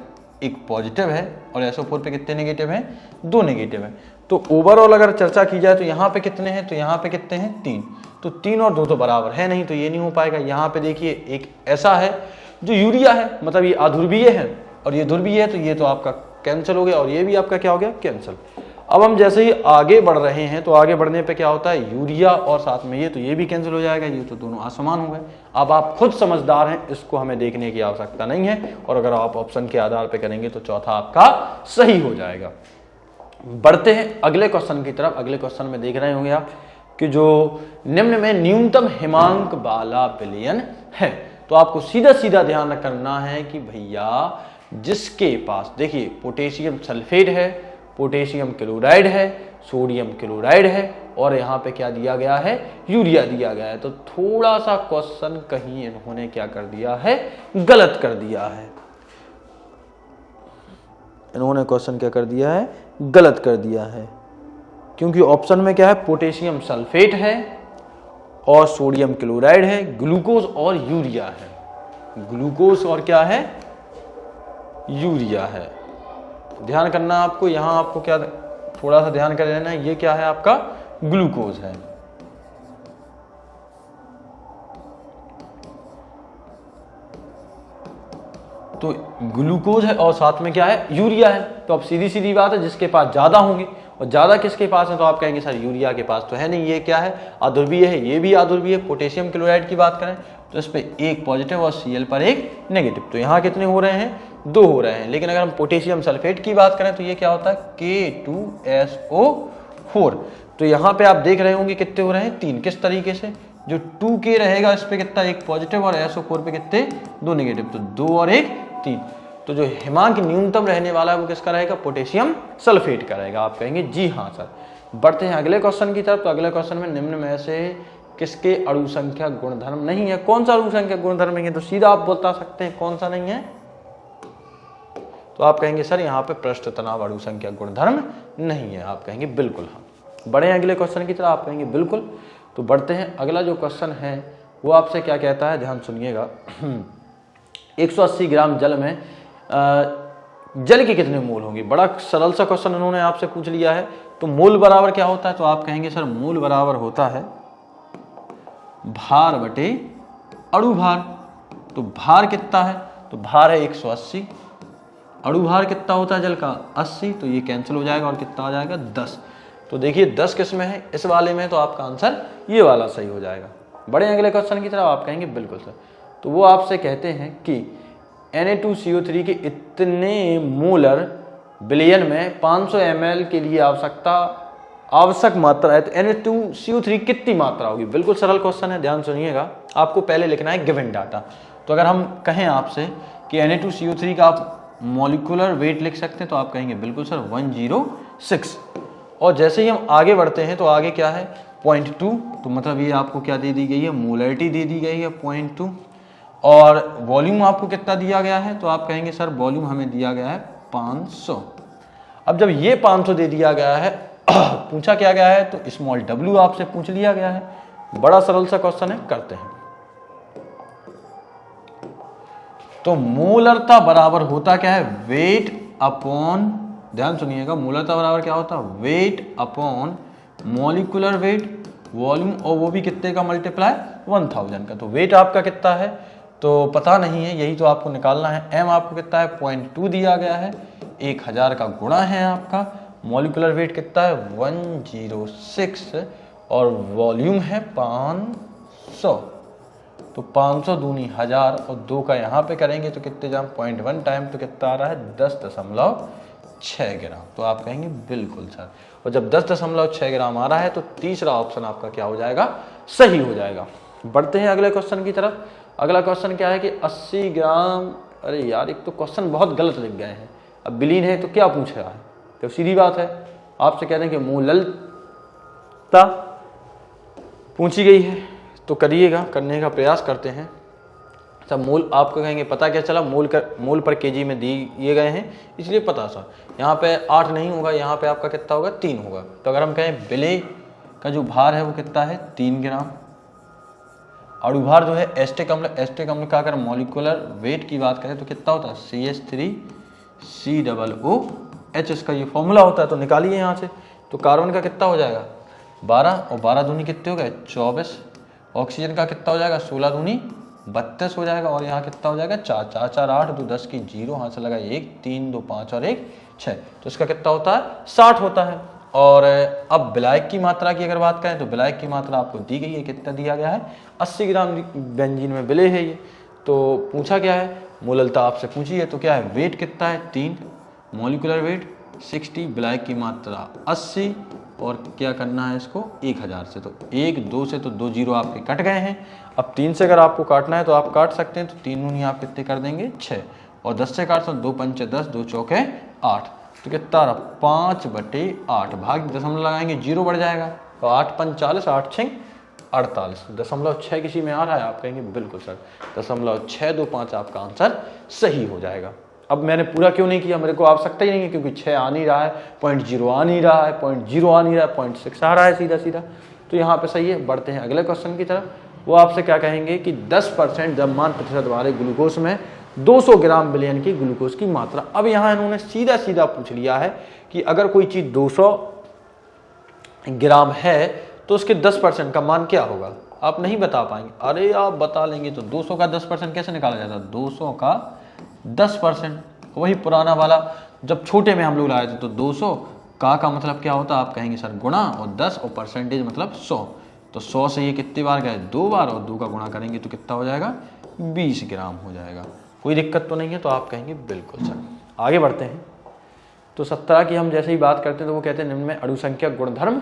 एक पॉजिटिव है, और SO4 पे कितने नेगेटिव हैं? 2 नेगेटिव है। तो ओवरऑल अगर चर्चा की जाए तो यहाँ पे कितने हैं? तो यहाँ पे कितने हैं? 3। तो 3 और 2 तो बराबर है नहीं, तो ये नहीं हो पाएगा। यहाँ पे देखिए एक ऐसा है जो यूरिया है, मतलब ये अध्रुवीय है, और ये ध्रुवीय है, तो ये तो आपका कैंसिल हो गया, और ये भी आपका क्या हो गया? कैंसिल। अब हम जैसे ही आगे बढ़ रहे हैं तो आगे बढ़ने पे क्या होता है? यूरिया और साथ में ये, तो ये भी कैंसिल हो जाएगा, ये तो दोनों असमान हो गए। अब आप खुद समझदार हैं, इसको हमें देखने की आवश्यकता नहीं है, और अगर आप ऑप्शन के आधार पे करेंगे तो चौथा आपका सही हो जाएगा। बढ़ते हैं अगले क्वेश्चन की तरफ। अगले क्वेश्चन में देख रहे होंगे आप कि जो निम्न में न्यूनतम हिमांक वाला विलयन है, तो आपको सीधा सीधा ध्यान करना है कि भैया जिसके पास देखिए पोटेशियम सल्फेट है, पोटेशियम क्लोराइड है, सोडियम क्लोराइड है, और यहाँ पे क्या दिया गया है? यूरिया दिया गया है। तो थोड़ा सा क्वेश्चन कहीं इन्होंने क्या कर दिया है? गलत कर दिया है। इन्होंने क्वेश्चन क्या कर दिया है? गलत कर दिया है, क्योंकि ऑप्शन में क्या है? पोटेशियम सल्फेट है और सोडियम क्लोराइड है, ग्लूकोज और यूरिया है। ग्लूकोज और क्या है? यूरिया है। ध्यान करना आपको, यहां आपको क्या थोड़ा सा ध्यान कर लेना है, ये क्या है? आपका ग्लूकोज है। तो ग्लूकोज है और साथ में क्या है? यूरिया है। तो अब सीधी सीधी बात है, जिसके पास ज्यादा होंगे, और ज्यादा किसके पास है? तो आप कहेंगे सर यूरिया के पास तो है नहीं, ये क्या है? अध्रुवीय है, ये भी अध्रुवीय है। पोटेशियम क्लोराइड की बात करें तो इस पर एक पॉजिटिव और Cl पर एक नेगेटिव, तो यहाँ कितने हो रहे हैं? 2 हो रहे हैं। लेकिन अगर हम पोटेशियम सल्फेट की बात करें तो ये क्या होता है? K2SO4। तो यहाँ पे आप देख रहे होंगे कितने हो रहे हैं? 3। किस तरीके से? जो 2K रहेगा इस पे कितना? एक पॉजिटिव, और SO4 पे कितने? 2 नेगेटिव, तो 2 और 1 3। तो जो हिमांक न्यूनतम रहने वाला है वो किसका रहेगा? पोटेशियम सल्फेट का रहेगा। आप कहेंगे जी हाँ सर। बढ़ते हैं अगले क्वेश्चन की तरफ। तो अगले क्वेश्चन में निम्न में से किसके अणु संख्या गुणधर्म नहीं है? कौन सा अणु संख्या गुणधर्म नहीं है? तो सीधा आप बता सकते हैं कौन सा नहीं है? तो आप कहेंगे सर यहाँ पे पृष्ठ तनाव अणु संख्या गुणधर्म नहीं है। आप कहेंगे बिल्कुल हाँ। बढ़े अगले क्वेश्चन की तरफ। आप कहेंगे बिल्कुल। तो बढ़ते हैं, अगला जो क्वेश्चन है वो आपसे क्या कहता है, ध्यान सुनिएगा। 180 ग्राम जल में जल के कितने मोल होंगे। बड़ा सरल सा क्वेश्चन उन्होंने आपसे पूछ लिया है। तो मोल बराबर क्या होता है, तो आप कहेंगे सर मोल बराबर होता है भार बटे अणु भार। तो भार कितना है, तो भार है 180, अणु भार कितना होता है जल का 80, तो ये कैंसिल हो जाएगा और कितना आ जाएगा 10। तो देखिए 10 किस में है, इस वाले में, तो आपका आंसर ये वाला सही हो जाएगा। बड़े अगले क्वेश्चन की तरफ, आप कहेंगे बिल्कुल सर। तो वो आपसे कहते हैं कि Na2CO3 के इतने मोलर बिलियन में 500 ml के लिए आवश्यक मात्रा है, तो Na2CO3 कितनी मात्रा होगी। बिल्कुल सरल क्वेश्चन है, ध्यान सुनिएगा। आपको पहले लिखना है गिवन डाटा। तो अगर हम कहें आपसे कि Na2CO3 का आप मॉलिक्यूलर वेट लिख सकते हैं, तो आप कहेंगे बिल्कुल सर 106। और जैसे ही हम आगे बढ़ते हैं तो आगे क्या है 0.2, तो मतलब ये आपको क्या दे दी गई है, मोलरिटी दे दी गई है 0.2। और वॉल्यूम आपको कितना दिया गया है, तो आप कहेंगे सर वॉल्यूम हमें दिया गया है 500। अब जब ये 500 दे दिया गया है पूछा क्या गया है, तो स्मॉल w आपसे पूछ लिया गया है। बड़ा सरल सा क्वेश्चन है, करते हैं। तो मोलरता बराबर होता क्या है, वेट अपॉन, ध्यान सुनिएगा, मोलरता बराबर क्या होता है, weight upon molecular weight, volume, और वो भी कितने का मल्टीप्लाई 1000 का। तो वेट आपका कितना है तो पता नहीं है, यही तो आपको निकालना है। m आपको कितना है 0.2 दिया गया है, 1000 का गुणा है आपका, मॉलिक्यूलर वेट कितना है 106 और वॉल्यूम है 500। तो 500 दूनी 1000 और 2 का यहाँ पे करेंगे तो कितने जाम 0.1 टाइम, तो कितना आ रहा है 10.6 ग्राम। तो आप कहेंगे बिल्कुल सर। और जब 10.6 ग्राम आ रहा है तो तीसरा ऑप्शन आपका क्या हो जाएगा, सही हो जाएगा। बढ़ते हैं अगले क्वेश्चन की तरफ। अगला क्वेश्चन क्या है कि 80 ग्राम, अरे यार एक तो क्वेश्चन बहुत गलत लिख गए हैं। अब विलीन है तो क्या पूछ रहा है, तो सीधी बात है, आपसे कह रहे हैं कि मोललता पूछी गई है, तो करिएगा, करने का प्रयास करते हैं। सब मोल आपको कहेंगे, पता क्या चला, मोल पर केजी में दिए गए हैं इसलिए पता सर। यहाँ पे 8 नहीं होगा, यहाँ पे आपका कितना होगा 3 होगा। तो अगर हम कहें बिले का जो भार है वो कितना है 3 ग्राम, अणु भार जो है एस्टिक अम्ल का अगर मॉलिक्यूलर वेट की बात करें तो कितना होता है CH3COOH, इसका ये फॉर्मूला होता है। तो निकालिए यहाँ से, तो कार्बन का कितना हो जाएगा 12 और 12 दूनी कितने हो गए 24, ऑक्सीजन का कितना हो जाएगा 16 दूनी 32 हो जाएगा, और यहाँ कितना हो जाएगा 4 4 4 8, 2 10 की 0, हाथ से लगा 1 3 2 5 और 1 6, तो इसका कितना होता है 60 होता है। और अब विलायक की मात्रा की अगर बात करें तो विलायक की मात्रा आपको दी गई है, कितना दिया गया है 80 ग्राम बेंजीन में विलय है ये। तो पूछा क्या है, मोललता आपसे पूछी है, तो क्या है वेट कितना है 3, मॉलिक्यूलर वेट 60, विलायक की मात्रा 80, और क्या करना है इसको 1000 से। तो 1 2 से तो 2 0 आपके कट गए हैं। अब 3 से अगर आपको काटना है तो आप काट सकते हैं, तो 3 दूनी आप कितने कर देंगे 6, और 10 से काटते हैं 2 पंच 10, 2 चौके 8, तो कितना रहा 5/8, भाग दशमलव लगाएंगे 0 बढ़ जाएगा, तो 8 पंच 40, 8 6 48, 0.6 किसी में आ रहा है, आप कहेंगे बिल्कुल सर 0.625 आपका आंसर सही हो जाएगा। अब मैंने पूरा क्यों नहीं किया, मेरे को आवश्यकता ही नहीं है, क्योंकि 6 आ नहीं रहा है, 0.0 आ नहीं रहा है, 0.0 आ नहीं रहा है, 0.6 आ रहा है सीधा सीधा, तो यहाँ पे सही है। बढ़ते हैं अगले क्वेश्चन की तरफ। वो आपसे क्या कहेंगे कि 10% द्रव्यमान प्रतिशत वाले ग्लूकोज में 200 ग्राम बिलियन की ग्लूकोज की मात्रा। अब यहाँ इन्होंने सीधा सीधा पूछ लिया है कि अगर कोई चीज 200 ग्राम है तो उसके 10% का मान क्या होगा। आप नहीं बता पाएंगे, अरे आप बता लेंगे। तो 200 का 10% कैसे निकाला जाता है, 200 का 10%, वही पुराना वाला जब छोटे में हम लोग लाए थे। तो 200 का मतलब क्या होता है, आप कहेंगे सर गुणा, और 10 और परसेंटेज मतलब 100। तो 100 से ये कितनी बार गए 2 बार, और 2 का गुणा करेंगे तो कितना हो जाएगा 20 ग्राम हो जाएगा। कोई दिक्कत तो नहीं है, तो आप कहेंगे बिल्कुल सर। आगे बढ़ते हैं। तो 17 की हम जैसे ही बात करते हैं तो वो कहते हैं निम्न में अणुसंख्या गुणधर्म,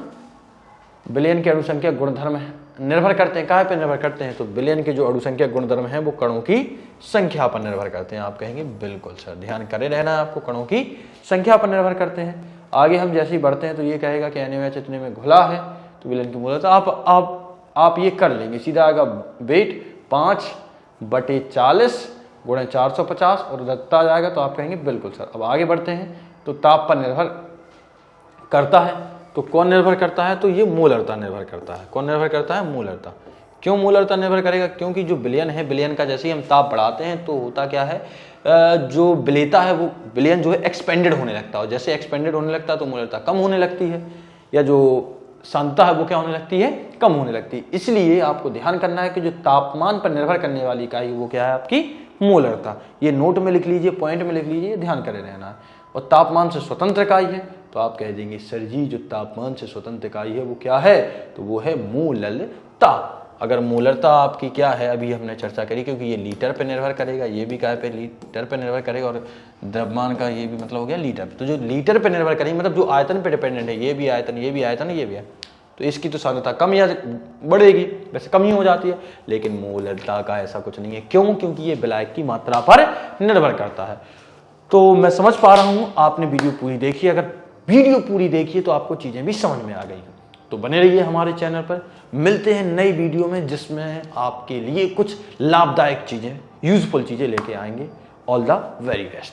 बिलियन के अणुसंख्या गुणधर्म निर्भर करते हैं, कहाँ पे निर्भर करते हैं, तो बिलियन के जो अणुसंख्या गुणधर्म हैं वो कणों की संख्या पर निर्भर करते हैं। आप कहेंगे बिल्कुल सर, ध्यान करे रहना है आपको, कणों की संख्या पर निर्भर करते हैं। आगे हम जैसे ही बढ़ते हैं तो ये कहेगा कि NaOH इतने में घुला है, तो बिलियन की मोलरता आप ये कर लेंगे, सीधा आएगा वेट 5/40 गुणे 450 और उधरता जाएगा, तो आप कहेंगे बिल्कुल सर। अब आगे बढ़ते हैं। तो ताप पर निर्भर करता है, तो कौन निर्भर करता है? तो ये मोलरता निर्भर करता है। कौन निर्भर करता है? मोलरता। क्यों मोलरता निर्भर करेगा? क्योंकि जो विलयन है, विलयन का जैसे ही हम ताप बढ़ाते हैं तो होता क्या है, जो विलेयता है वो विलयन जो है एक्सपेंडेड होने लगता है, और जैसे एक्सपेंडेड होने लगता है तो मोलरता कम होने लगती है, या जो सांद्रता है वो क्या होने लगती है? कम होने लगती है। इसलिए आपको ध्यान करना है कि जो तापमान पर निर्भर करने वाली इकाई वो क्या है? आपकी मोलरता। ये नोट में लिख लीजिए, पॉइंट में लिख लीजिए, ध्यान करे रहना है। और तापमान से स्वतंत्र इकाई है तो आप कह देंगे सर जी जो तापमान से स्वतंत्र इकाई है वो क्या है? तो वो है मोलरता। अगर मोलरता आपकी क्या है, अभी हमने चर्चा करी, क्योंकि ये लीटर पे निर्भर करेगा, ये भी क्या पे? लीटर पे निर्भर करेगा, और द्रव्यमान का ये भी मतलब हो गया लीटर पे। तो जो लीटर पे निर्भर करेगी, मतलब जो आयतन पे डिपेंडेंट है, ये भी आयतन, ये भी आयतन, ये भी है, तो इसकी तो सांद्रता कम या बढ़ेगी, वैसे कम ही हो जाती है। लेकिन मोलरता का ऐसा कुछ नहीं है। क्यों? क्योंकि ये विलायक की मात्रा पर निर्भर करता है। तो मैं समझ पा रहा हूं आपने वीडियो पूरी देखी। अगर वीडियो पूरी देखी तो आपको चीजें भी समझ में आ गई। तो बने रहिए हमारे चैनल पर। मिलते हैं नई वीडियो में जिसमें आपके लिए कुछ लाभदायक चीजें, यूजफुल चीजें लेके आएंगे। All the very best.